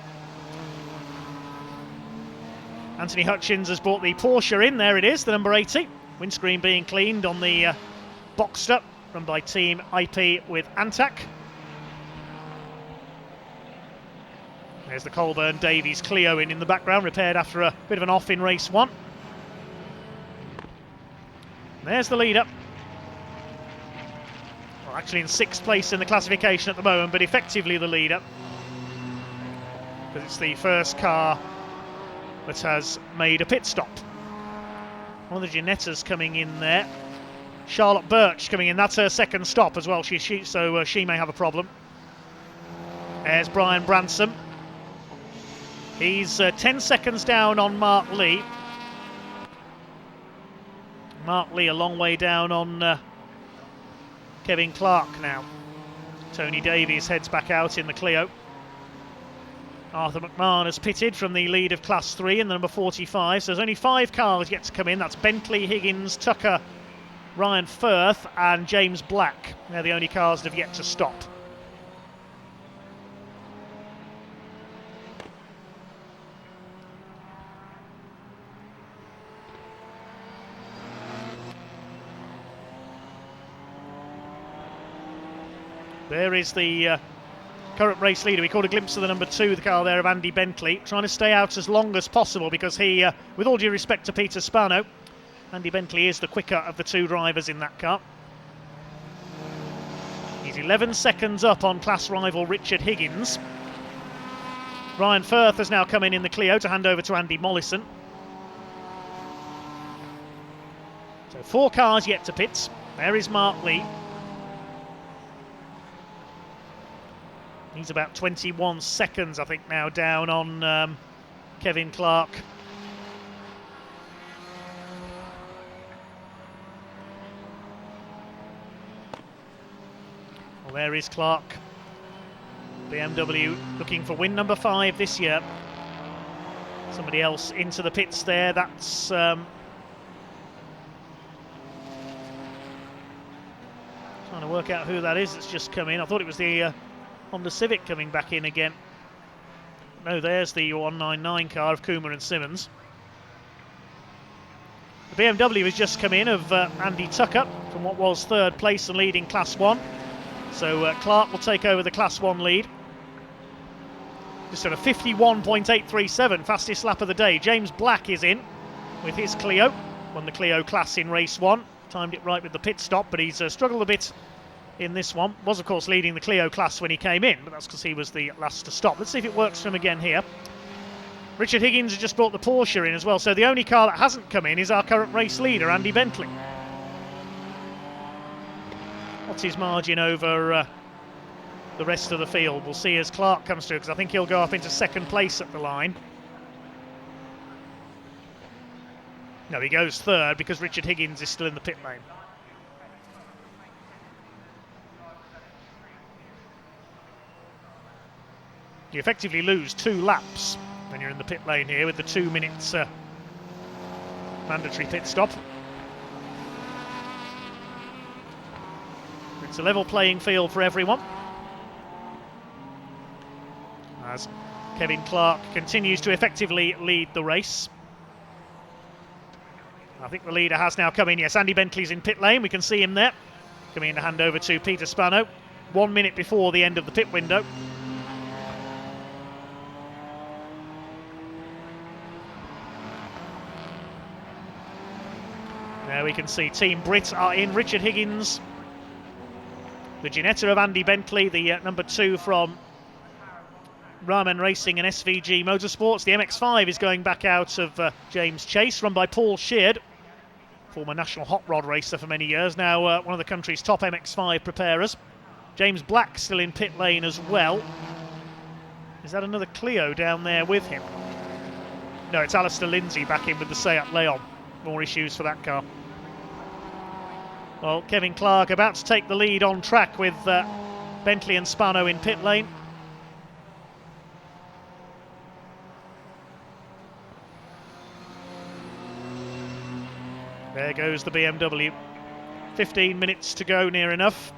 Anthony Hutchins has brought the Porsche in, there it is, the number 80. Windscreen being cleaned on the Boxster, run by Team IP with Antac. There's the Colburn Davies Clio in the background, repaired after a bit of an off in race 1. There's the leader. Well, actually in 6th place in the classification at the moment, but effectively the leader. Because it's the first car that has made a pit stop. One of the Ginettas coming in there. Charlotte Birch coming in. That's her second stop as well. So she may have a problem. There's Brian Branson. He's 10 seconds down on Mark Lee. Mark Lee a long way down on Kevin Clark now. Tony Davies heads back out in the Clio. Arthur McMahon has pitted from the lead of Class 3 in the number 45. So there's only 5 cars yet to come in. That's Bentley, Higgins, Tucker, Ryan Firth and James Black. They're the only cars that have yet to stop. There is the current race leader. We caught a glimpse of the number 2, the car there of Andy Bentley, trying to stay out as long as possible because he, with all due respect to Peter Spano, Andy Bentley is the quicker of the 2 drivers in that car. He's 11 seconds up on class rival Richard Higgins. Ryan Firth has now come in the Clio to hand over to Andy Mollison. So 4 cars yet to pits. There is Mark Lee. He's about 21 seconds, I think, now down on Kevin Clark. Well, there is Clark. BMW looking for win number 5 this year. Somebody else into the pits there. That's trying to work out who that is that's just come in. I thought it was the Honda Civic coming back in again. No, there's the 199 car of Coomer and Simmons. The BMW has just come in of Andy Tucker from what was 3rd place and leading Class 1. So Clark will take over the Class 1 lead. Just at a 51.837, fastest lap of the day. James Black is in with his Clio. Won the Clio class in race 1. Timed it right with the pit stop, but he's struggled a bit in this one. Was of course leading the Clio class when he came in, but that's because he was the last to stop. Let's see if it works for him again here. Richard Higgins has just brought the Porsche in as well, so the only car that hasn't come in is our current race leader, Andy Bentley. What's his margin over the rest of the field? We'll see as Clark comes through, because I think he'll go up into 2nd place at the line. No, he goes 3rd because Richard Higgins is still in the pit lane. You effectively lose 2 laps when you're in the pit lane here with the 2 minutes mandatory pit stop. It's a level playing field for everyone, as Kevin Clark continues to effectively lead the race. I think the leader has now come in. Yes, Andy Bentley's in pit lane. We can see him there. Coming in to hand over to Peter Spano. 1 minute before the end of the pit window. There we can see Team Brit are in. Richard Higgins, the Ginetta of Andy Bentley, the number 2 from Rahman Racing and SVG Motorsports. The MX-5 is going back out of James Chase, run by Paul Sheard, former national hot rod racer for many years, now one of the country's top MX-5 preparers. James Black still in pit lane as well. Is that another Clio down there with him? No, it's Alistair Lindsay back in with the Seat Leon. More issues for that car. Well, Kevin Clark about to take the lead on track with Bentley and Spano in pit lane. There goes the BMW. 15 minutes to go, near enough.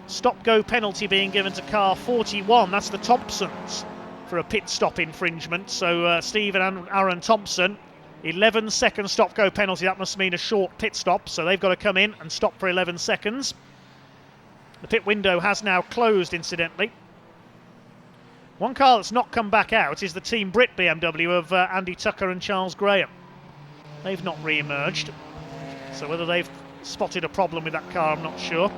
Stop-go penalty being given to car 41. That's the Thompsons for a pit stop infringement. So Steve and Aaron Thompson, 11-second stop-go penalty. That must mean a short pit stop. So they've got to come in and stop for 11 seconds. The pit window has now closed, incidentally. One car that's not come back out is the Team Brit BMW of Andy Tucker and Charles Graham. They've not re-emerged. So whether they've spotted a problem with that car, I'm not sure.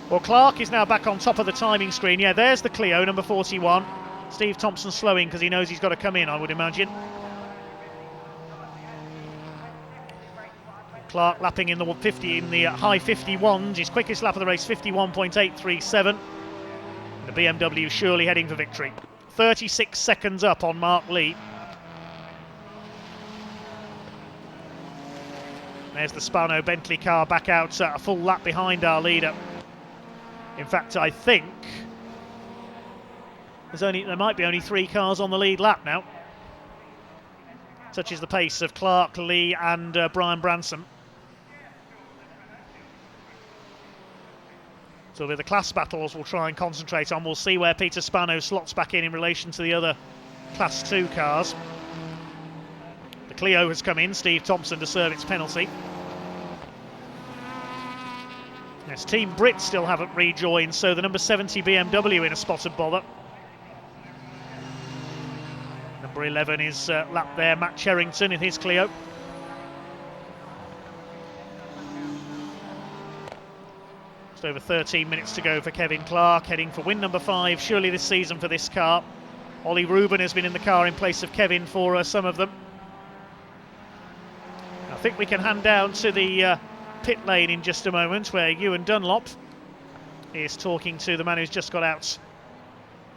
Well, Clark is now back on top of the timing screen. Yeah, there's the Clio, number 41. Steve Thompson slowing because he knows he's got to come in, I would imagine. Clark lapping in the high 51s. His quickest lap of the race, 51.837. The BMW surely heading for victory. 36 seconds up on Mark Lee. There's the Spano Bentley car back out a full lap behind our leader. In fact, I think there might be only 3 cars on the lead lap now. Such is the pace of Clark, Lee and Brian Branson. So with the class battles we'll try and concentrate on. We'll see where Peter Spano slots back in relation to the other Class 2 cars. The Clio has come in, Steve Thompson to serve its penalty. Yes, Team Brit still haven't rejoined, so the number 70 BMW in a spot of bother. Number 11 is lap there, Matt Cherrington in his Clio. Just over 13 minutes to go for Kevin Clark, heading for win number 5, surely this season for this car. Ollie Rubin has been in the car in place of Kevin for some of them. I think we can hand down to the pit lane in just a moment, where Ewan Dunlop is talking to the man who's just got out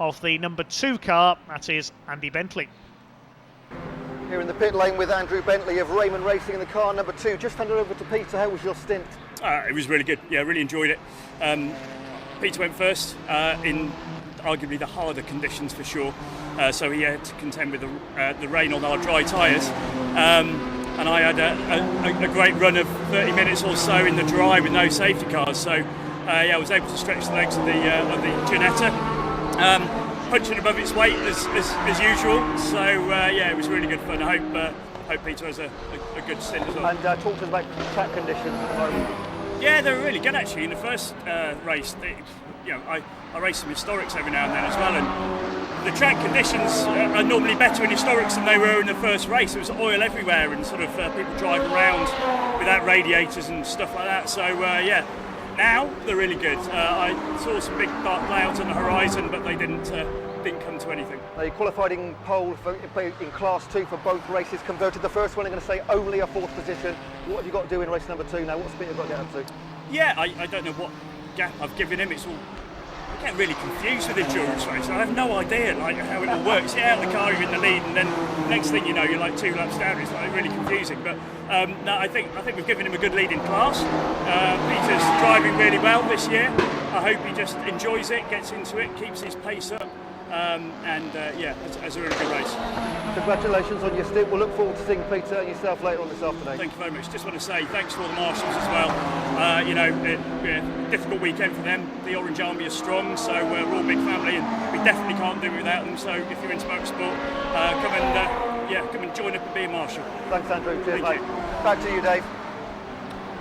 of the number 2 car, that is Andy Bentley. Here in the pit lane with Andrew Bentley of Raymond Racing in the car number 2. Just hand it over to Peter. How was your stint? It was really good. Yeah, really enjoyed it. Peter went first in arguably the harder conditions for sure. So he had to contend with the rain on our dry tyres. And I had a great run of 30 minutes or so in the dry with no safety cars. So yeah, I was able to stretch the legs of the Ginetta. Punching above its weight as usual. So yeah, it was really good fun. I hope Peter has a good stint as well. And talk to us about track conditions at the moment. Yeah, they were really good actually. In the first race, I race some historics every now and then as well, and the track conditions are normally better in historics than they were in the first race. There was oil everywhere and sort of people driving around without radiators and stuff like that. So yeah, now they're really good. I saw some big dark clouds on the horizon, but they didn't come to anything. You qualified in pole in Class 2 for both races, converted the first one. I'm going to say only a 4th position. What have you got to do in race number 2 now? What speed have you got to get up to? Yeah, I don't know what gap I've given him. It's all, I get really confused with endurance races. I have no idea how it all works. You get out of the car, you're in the lead, and then next thing you know, you're like 2 laps down. It's like really confusing. But no, I think we've given him a good lead in class. Peter's driving really well this year. I hope he just enjoys it, gets into it, keeps his pace up. Yeah, it's a really good race. Congratulations on your stint. We'll look forward to seeing Peter and yourself later on this afternoon. Thank you very much. Just want to say thanks to all the marshals as well. Difficult weekend for them. The Orange Army is strong, so we're all big family, and we definitely can't do it without them. So if you're into motorsport, come and join up and be a marshal. Thanks, Andrew. Cheers, Thank mate. you. Back to you, Dave.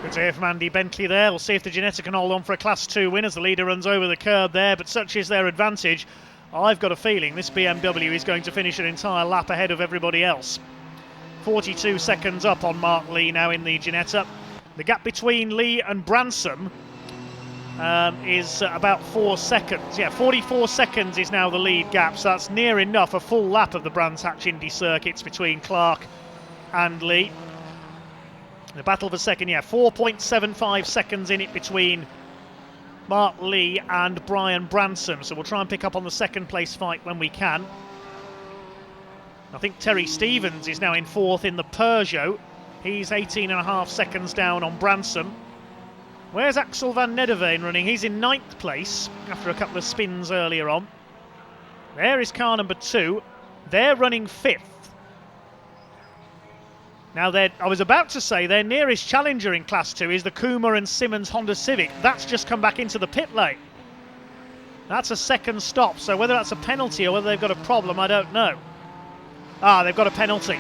Good to hear from Andy Bentley there. We'll see if the Ginetta can hold on for a Class 2 win as the leader runs over the curb there, but such is their advantage. I've got a feeling this BMW is going to finish an entire lap ahead of everybody else. 42 seconds up on Mark Lee now in the Ginetta. The gap between Lee and Branson is about 4 seconds. Yeah, 44 seconds is now the lead gap, so that's near enough a full lap of the Brands Hatch Indy circuits between Clark and Lee. The battle for second, 4.75 seconds in it between Mark Lee and Brian Branson, so we'll try and pick up on the second place fight when we can. I think Terry Stevens is now in 4th in the Peugeot. He's 18.5 seconds down on Branson. Where's Axel van Nederveen running? He's in 9th place after a couple of spins earlier on. There is car number 2. They're running 5th. Now, I was about to say their nearest challenger in Class 2 is the Kumar and Simmons Honda Civic. That's just come back into the pit lane. That's a second stop, so whether that's a penalty or whether they've got a problem, I don't know. They've got a penalty.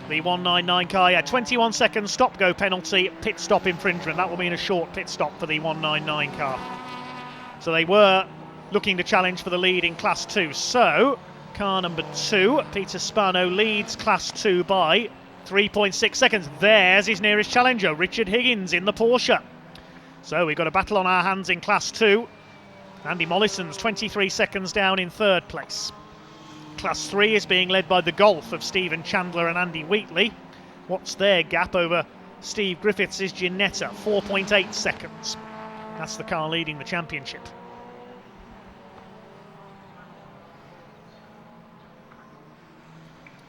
The 199 car, 21 second stop-go penalty, pit stop infringement. That will mean a short pit stop for the 199 car. So they were looking to challenge for the lead in Class 2. So, car number 2, Peter Spano leads Class 2 by 3.6 seconds. There's his nearest challenger, Richard Higgins in the Porsche. So we've got a battle on our hands in Class 2. Andy Mollison's 23 seconds down in 3rd place. Class 3 is being led by the Golf of Stephen Chandler and Andy Wheatley. What's their gap over Steve Griffiths' Ginetta? 4.8 seconds. That's the car leading the championship.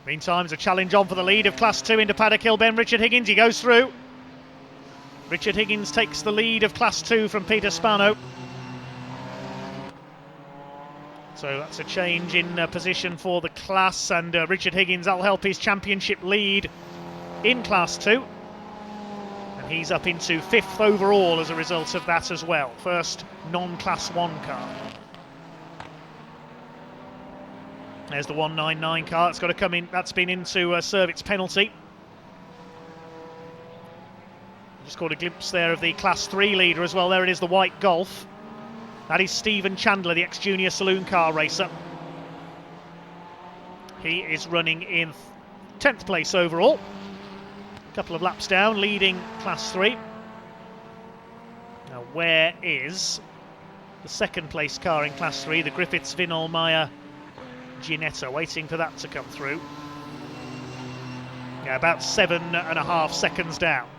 Meantime, there's a challenge on for the lead of Class 2 into Paddock Hill Bend. Richard Higgins, he goes through. Richard Higgins takes the lead of Class 2 from Peter Spano. So that's a change in position for the class, and Richard Higgins, that'll help his championship lead in Class 2. And he's up into 5th overall as a result of that as well. First non-Class 1 car. There's the 199 car. It's got to come in. That's been in to serve its penalty. Just caught a glimpse there of the Class 3 leader as well. There it is, the white Golf. That is Stephen Chandler, the ex-junior saloon car racer. He is running in 10th place overall. A couple of laps down, leading Class 3. Now, where is the second place car in Class 3? The Griffiths Vinolmeyer Ginetta, waiting for that to come through. Yeah, about 7.5 seconds down.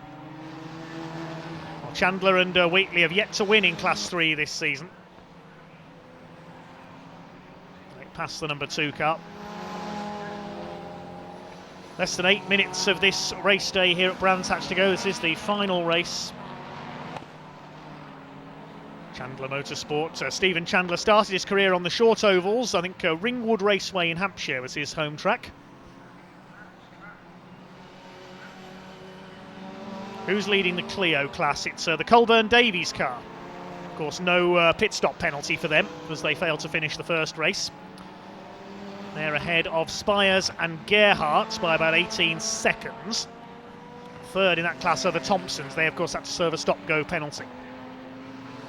Well, Chandler and Wheatley have yet to win in Class 3 this season. They pass the number 2 car. Less than 8 minutes of this race day here at Brands Hatch to go. This is the final race. Chandler Motorsport. Stephen Chandler started his career on the short ovals. I think Ringwood Raceway in Hampshire was his home track. Who's leading the Clio class? It's the Colburn Davies car. Of course, no pit stop penalty for them because they failed to finish the first race. They're ahead of Spires and Gerhardt by about 18 seconds. Third in that class are the Thompsons. They, of course, had to serve a stop-go penalty,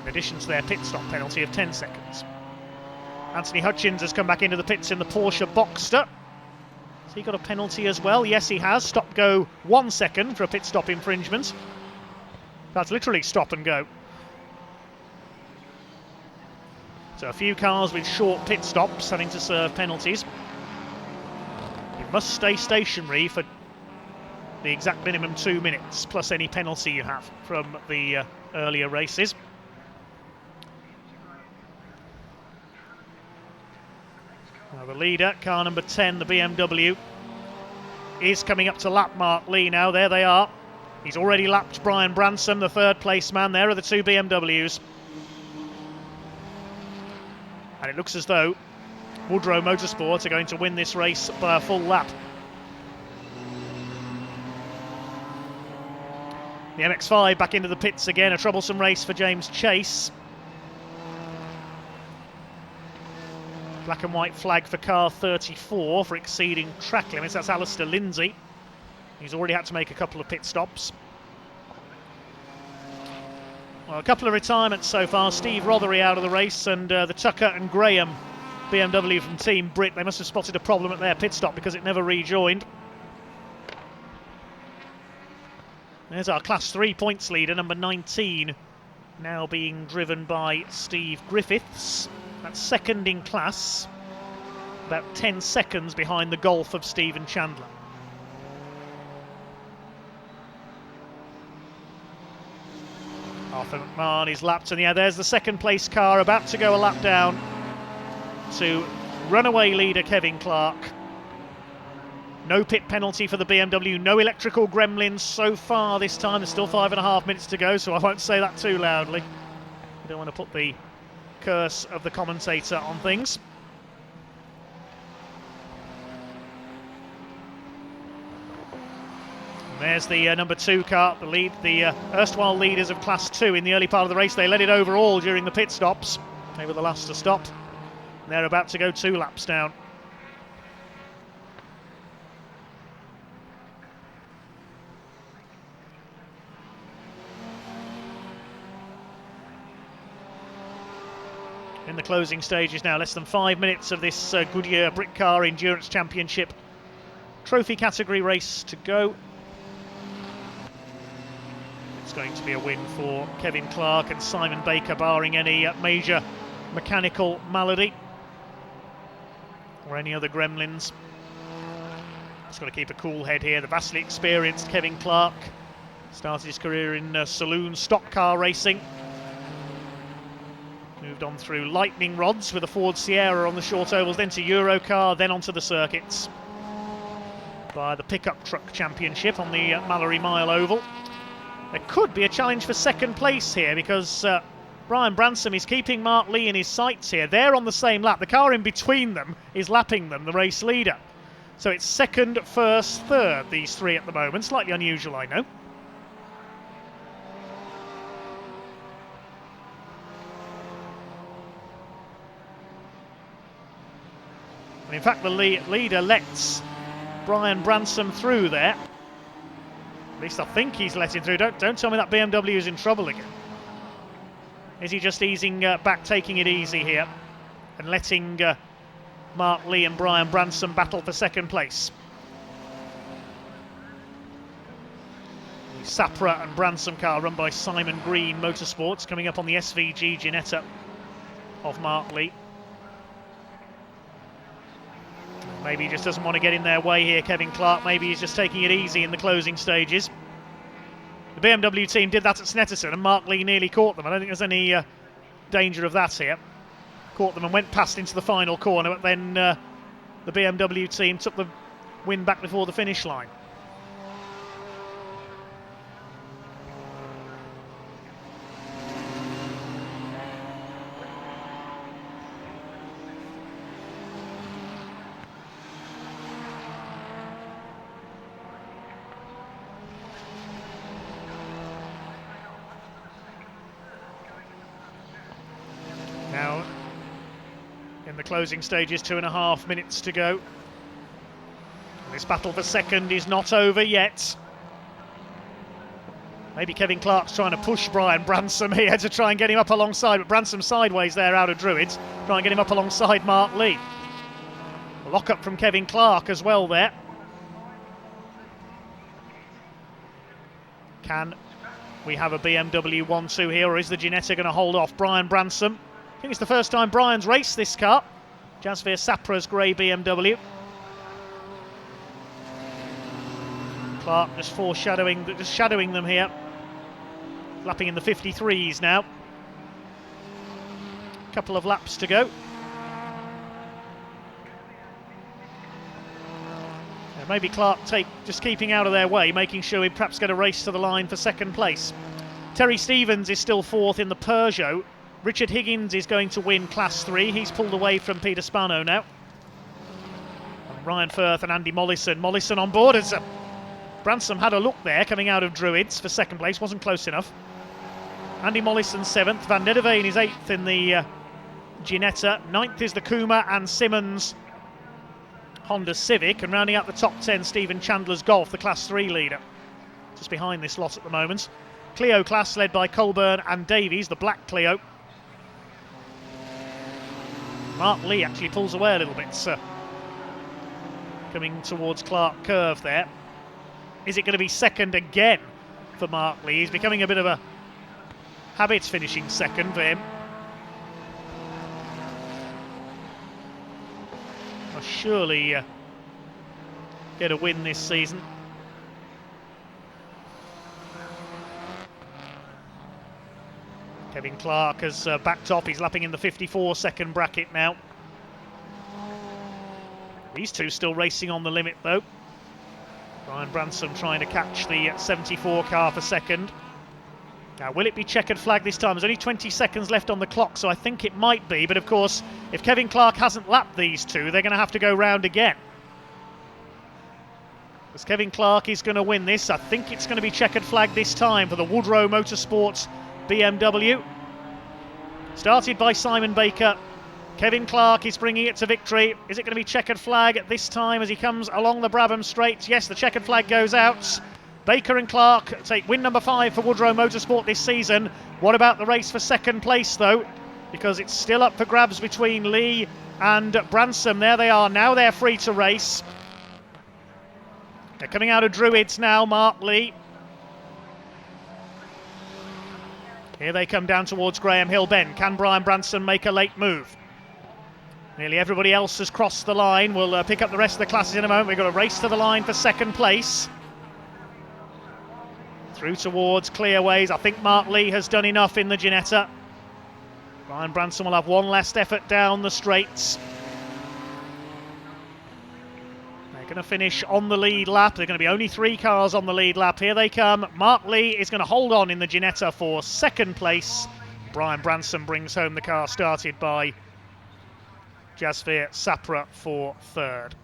in addition to their pit stop penalty of 10 seconds. Anthony Hutchins has come back into the pits in the Porsche Boxster. Has he got a penalty as well? Yes, he has. Stop-go 1 second for a pit stop infringement. That's literally stop and go. So a few cars with short pit stops having to serve penalties. You must stay stationary for the exact minimum 2 minutes, plus any penalty you have from the earlier races. Now the leader, car number 10, the BMW, is coming up to lap Mark Lee now. There they are. He's already lapped Brian Bransom, the third place man. There are the 2 BMWs. And it looks as though Woodrow Motorsport are going to win this race by a full lap. The MX-5 back into the pits again. A troublesome race for James Chase. Black and white flag for car 34 for exceeding track limits. That's Alistair Lindsay. He's already had to make a couple of pit stops. Well, a couple of retirements so far. Steve Rothery out of the race, and the Tucker and Graham BMW from Team Brit. They must have spotted a problem at their pit stop because it never rejoined. There's our Class 3 points leader, number 19, now being driven by Steve Griffiths. That's second in class, about 10 seconds behind the Golf of Stephen Chandler. Arthur McMahon is lapped, and yeah, there's the second place car about to go a lap down to runaway leader Kevin Clark. No pit penalty for the BMW, no electrical gremlins so far this time. There's still 5.5 minutes to go, so I won't say that too loudly. I don't want to put the curse of the commentator on things. And there's the number 2 car, the erstwhile leaders of Class 2 in the early part of the race. They led it overall during the pit stops. They were the last to stop. And they're about to go 2 laps down. In the closing stages now, less than 5 minutes of this Goodyear Brick Car Endurance Championship trophy category race to go. It's going to be a win for Kevin Clark and Simon Baker, barring any major mechanical malady. or any other gremlins. Just got to keep a cool head here. The vastly experienced Kevin Clark started his career in saloon stock car racing. Moved on through lightning rods with a Ford Sierra on the short ovals, then to Eurocar, then onto the circuits by the pickup truck championship on the Mallory Mile Oval. There could be a challenge for second place here because Brian Bransom is keeping Mark Lee in his sights here. They're on the same lap. The car in between them is lapping them, the race leader. So it's second, first, third, these three at the moment. Slightly unusual, I know. In fact, the leader lets Brian Bransom through there. At least I think he's let him through. Don't tell me that BMW is in trouble again. Is he just easing back, taking it easy here, and letting Mark Lee and Brian Bransom battle for second place? The Sapra and Bransom car run by Simon Green Motorsports coming up on the SVG Ginetta of Mark Lee. Maybe he just doesn't want to get in their way here, Kevin Clark. Maybe he's just taking it easy in the closing stages. The BMW team did that at Snetterton and Mark Lee nearly caught them. I don't think there's any danger of that here. Caught them and went past into the final corner, but then the BMW team took the win back before the finish line. Now, in the closing stages, 2.5 minutes to go. This battle for second is not over yet. Maybe Kevin Clark's trying to push Brian Bransom here to try and get him up alongside, but Bransom sideways there out of Druids, try and get him up alongside Mark Lee. A lock-up from Kevin Clark as well there. Can we have a BMW 1-2 here, or is the Ginetta going to hold off Brian Bransom? I think it's the first time Brian's raced this car. Jasvir Sapra's grey BMW. Clark just shadowing them here. Lapping in the 53s now. Couple of laps to go. Yeah, maybe Clark just keeping out of their way, making sure he perhaps get a race to the line for second place. Terry Stevens is still fourth in the Peugeot. Richard Higgins is going to win Class 3. He's pulled away from Peter Spano now. And Ryan Firth and Andy Mollison. Mollison on board as Bransom had a look there coming out of Druids for second place. Wasn't close enough. Andy Mollison 7th. Van Nederveen is 8th in the Ginetta. 9th is the Kuma and Simmons Honda Civic. And rounding out the top 10, Stephen Chandler's Golf, the Class 3 leader. Just behind this lot at the moment. Clio class led by Colburn and Davies, the black Clio. Mark Lee actually pulls away a little bit, coming towards Clark Curve there. Is it going to be second again for Mark Lee? He's becoming a bit of a habit finishing second for him. Must surely get a win this season. Kevin Clark has backed off. He's lapping in the 54-second bracket now. These two still racing on the limit, though. Brian Bransom trying to catch the 74 car for second. Now, will it be checkered flag this time? There's only 20 seconds left on the clock, so I think it might be. But, of course, if Kevin Clark hasn't lapped these two, they're going to have to go round again. As Kevin Clark is going to win this, I think it's going to be checkered flag this time for the Woodrow Motorsports BMW. Started by Simon Baker. Kevin Clark is bringing it to victory. Is it going to be checkered flag at this time as he comes along the Brabham Straight? Yes, the checkered flag goes out. Baker and Clark take win number 5 for Woodrow Motorsport this season. What about the race for second place, though? Because it's still up for grabs between Lee and Bransom. There they are. Now they're free to race. They're coming out of Druids now, Mark Lee. Here they come down towards Graham Hill Bend. Can Brian Bransom make a late move? Nearly everybody else has crossed the line. We'll pick up the rest of the classes in a moment. We've got a race to the line for second place. Through towards Clearways. I think Mark Lee has done enough in the Ginetta. Brian Branson will have one last effort down the straights. They're going to finish on the lead lap. There are going to be only 3 cars on the lead lap. Here they come. Mark Lee is going to hold on in the Ginetta for second place. Brian Branson brings home the car started by Jasveer Sapra for third.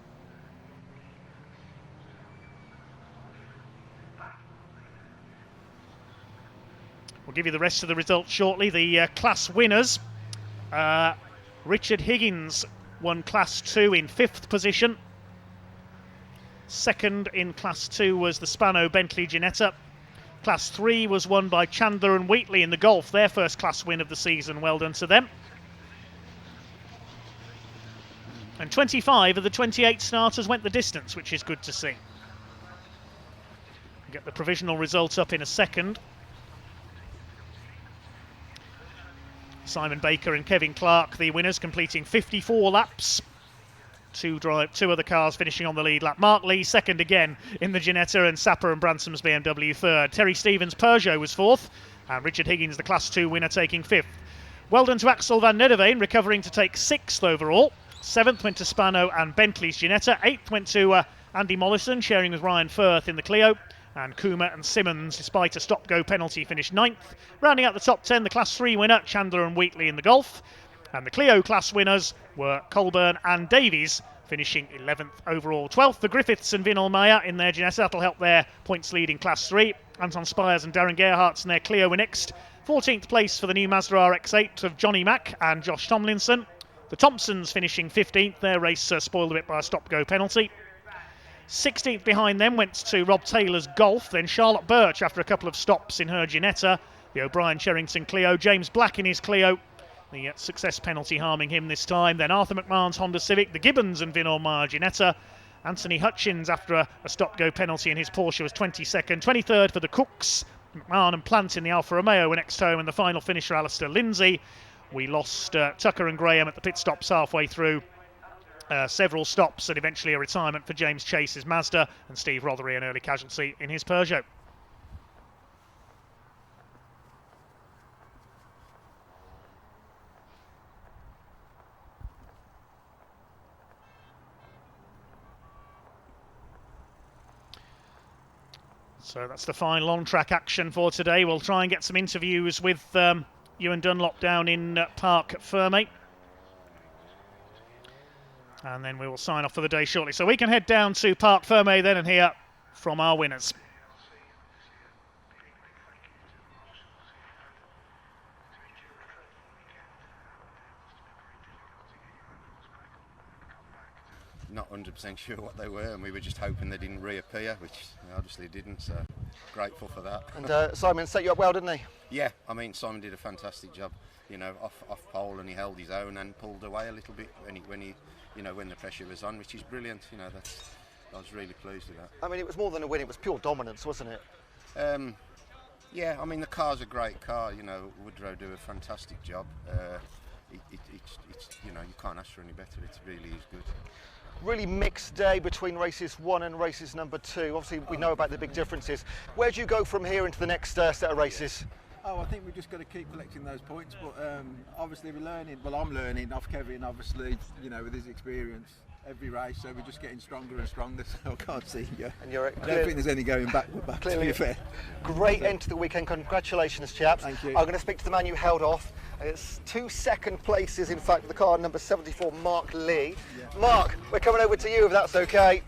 We'll give you the rest of the results shortly. The class winners. Richard Higgins won Class 2 in 5th position. Second in Class 2 was the Spano Bentley Ginetta. Class 3 was won by Chandler and Wheatley in the Golf, their first class win of the season. Well done to them. And 25 of the 28 starters went the distance, which is good to see. We'll get the provisional results up in a second. Simon Baker and Kevin Clark, the winners, completing 54 laps. Two other cars finishing on the lead lap. Mark Lee second again in the Ginetta, and Sapper and Branson's BMW third. Terry Stevens' Peugeot was fourth, and Richard Higgins, the Class 2 winner, taking fifth. Well done to Axel van Nederveen, recovering to take sixth overall. Seventh went to Spano and Bentley's Ginetta. Eighth went to Andy Mollison, sharing with Ryan Firth in the Clio. And Kuma and Simmons, despite a stop-go penalty, finished ninth. Rounding out the top 10, the Class 3 winner, Chandler and Wheatley in the Golf. And the Clio class winners were Colburn and Davies, finishing 11th overall. 12th, the Griffiths and Vinal Maya in their Ginetta. That'll help their points lead in Class 3. Anton Spires and Darren Gerhardt in their Clio were next. 14th place for the new Mazda RX-8 of Johnny Mack and Josh Tomlinson. The Thompsons finishing 15th. Their race spoiled a bit by a stop-go penalty. 16th behind them went to Rob Taylor's Golf, then Charlotte Birch after a couple of stops in her Ginetta, the O'Brien Sherrington Clio, James Black in his Clio, the success penalty harming him this time, then Arthur McMahon's Honda Civic, the Gibbons and Vinor Meyer Ginetta, Anthony Hutchins after a stop-go penalty in his Porsche was 22nd, 23rd for the Cooks, McMahon and Plant in the Alfa Romeo were next home, and the final finisher Alistair Lindsay. We lost Tucker and Graham at the pit stops halfway through. Several stops and eventually a retirement for James Chase's Mazda, and Steve Rothery an early casualty in his Peugeot. So that's the final on-track action for today. We'll try and get some interviews with Ewan Dunlop down in Parc Fermé. And then we will sign off for the day shortly. So we can head down to Parc Fermé then and hear from our winners. Not 100% sure what they were, and we were just hoping they didn't reappear, which they obviously didn't, so grateful for that. And Simon set you up well, didn't he? Yeah, I mean, Simon did a fantastic job, you know, off pole, and he held his own and pulled away a little bit when he when the pressure was on, which is brilliant. You know, I was really pleased with that. I mean, it was more than a win; it was pure dominance, wasn't it? Yeah, I mean, the car's a great car. You know, Woodrow do a fantastic job. It's you know, you can't ask for any better. It really is good. Really mixed day between races 1 and races number 2. Obviously, we know about the big differences. Where do you go from here into the next set of races? I think we've just got to keep collecting those points, but obviously we're learning. Well, I'm learning off Kevin, obviously, you know, with his experience every race, so we're just getting stronger and stronger. So I can't see you. And you're I don't think there's any going back. Clearly, to be fair. Great end to the weekend. Congratulations, chaps. Thank you. I'm going to speak to the man you held off. It's 2 second places, in fact, the car number 74, Mark Lee. Yeah. Mark, we're coming over to you if that's okay.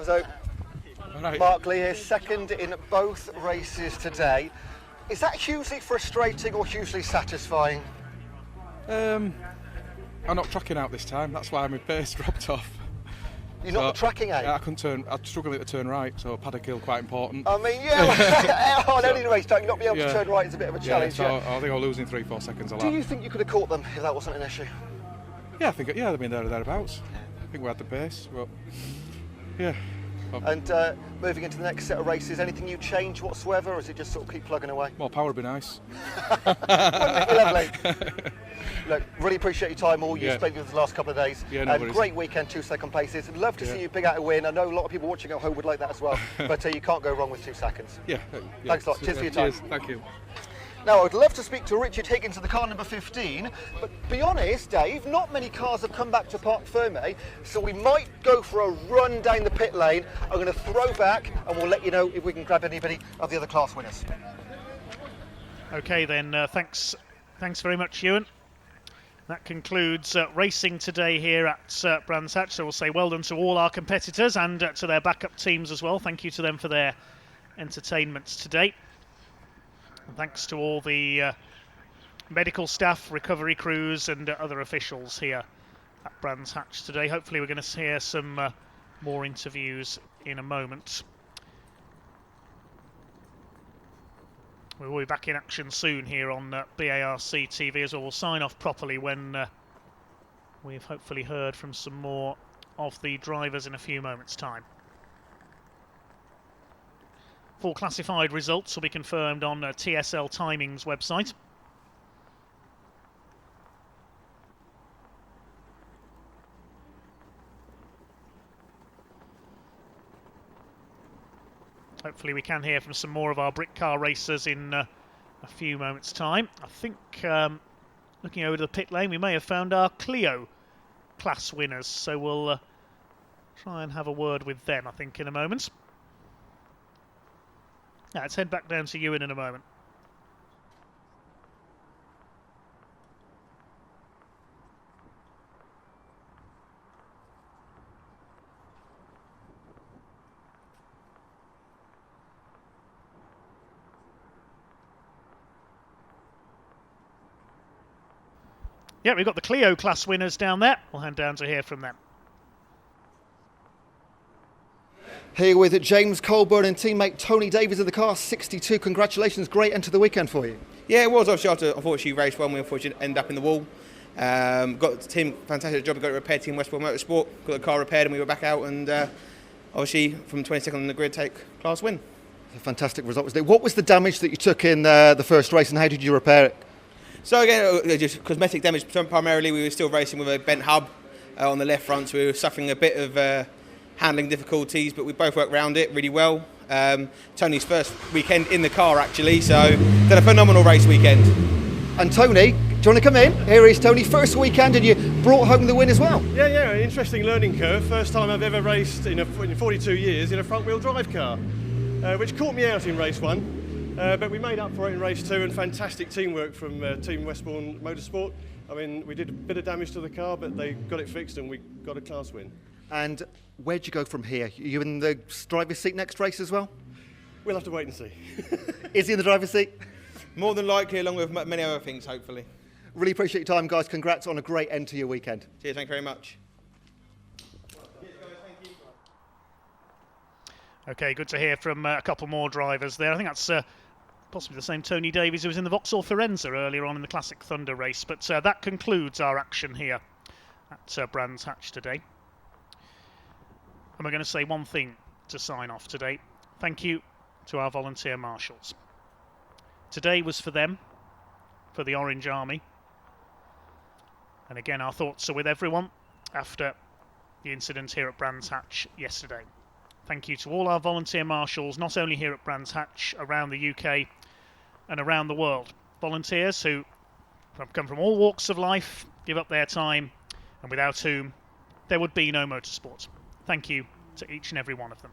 So, right. Mark Lee is second in both races today. Is that hugely frustrating or hugely satisfying? I'm not tracking out this time, that's why my pace dropped off. You're not tracking out? Yeah, I'd struggle to turn right, so paddock hill quite important. I mean, yeah, on any race track, not being able to turn right is a bit of a challenge. So I think I'm losing 3-4 seconds a lap. Do you think you could have caught them if that wasn't an issue? Yeah, I think they've been there or thereabouts. I think we had the pace, but yeah. And moving into the next set of races, anything you change whatsoever, or is it just sort of keep plugging away? More power would be nice. Wouldn't it be lovely? look, really appreciate your time all you spent with us the last couple of days. Yeah, no worries. Great weekend, 2 second places. Love to see you big out a win. I know a lot of people watching at home would like that as well, but you can't go wrong with 2 seconds. Yeah. Thanks a lot. Cheers for your time. Cheers. Thank you. Now, I'd love to speak to Richard Higgins of the car number 15, but be honest, Dave, not many cars have come back to Parc Fermé, so we might go for a run down the pit lane. I'm going to throw back, and we'll let you know if we can grab anybody of the other class winners. Okay then, thanks very much, Ewan. That concludes racing today here at Brands Hatch, so we'll say well done to all our competitors and to their backup teams as well. Thank you to them for their entertainments today. And thanks to all the medical staff, recovery crews and other officials here at Brands Hatch today. Hopefully we're going to hear some more interviews in a moment. We'll be back in action soon here on BARC TV as well. We'll sign off properly when we've hopefully heard from some more of the drivers in a few moments' time. Full classified results will be confirmed on TSL Timing's website. Hopefully we can hear from some more of our brick car racers in a few moments' time. I think, looking over the pit lane, we may have found our Clio class winners, so we'll try and have a word with them, I think, in a moment. Now, let's head back down to Ewan in a moment. Yeah, we've got the Clio class winners down there. We'll hand down to hear from them. Here with James Colburn and teammate Tony Davies of the car 62. Congratulations, great end to the weekend for you. Yeah, it was. Obviously, after unfortunately race one, we unfortunately ended up in the wall. Got the team, fantastic job. We got it repaired, Team Westport Motorsport. Got the car repaired and we were back out and obviously from 22nd on the grid take class win. A fantastic result was there. What was the damage that you took in the first race and how did you repair it? So again, just cosmetic damage primarily. We were still racing with a bent hub on the left front, so we were suffering a bit of handling difficulties, but we both worked around it really well. Tony's first weekend in the car actually, so did a phenomenal race weekend. And Tony, do you want to come in? Here is Tony, first weekend and you brought home the win as well. Yeah, interesting learning curve. First time I've ever raced in 42 years in a front wheel drive car, which caught me out in race one. But we made up for it in race two and fantastic teamwork from Team Westport Motorsport. I mean, we did a bit of damage to the car, but they got it fixed and we got a class win. And where'd you go from here? Are you in the driver's seat next race as well? We'll have to wait and see. Is he in the driver's seat? More than likely, along with many other things, hopefully. Really appreciate your time, guys. Congrats on a great end to your weekend. Cheers, thank you very much. Okay, good to hear from a couple more drivers there. I think that's possibly the same Tony Davies who was in the Vauxhall Firenze earlier on in the Classic Thunder race. But that concludes our action here at Brands Hatch today. And we're going to say one thing to sign off today. Thank you to our volunteer marshals. Today was for them, for the Orange Army. And again, our thoughts are with everyone after the incident here at Brands Hatch yesterday. Thank you to all our volunteer marshals, not only here at Brands Hatch, around the UK and around the world. Volunteers who have come from all walks of life, give up their time, and without whom there would be no motorsport. Thank you to each and every one of them.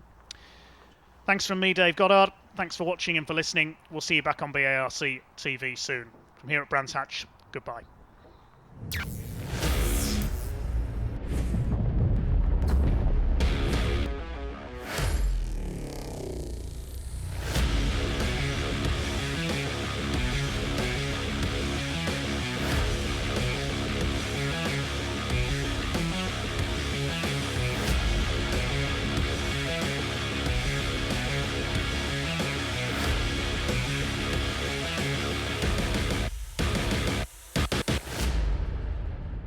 Thanks from me, Dave Goddard. Thanks for watching and for listening. We'll see you back on BARC TV soon. From here at Brands Hatch, goodbye.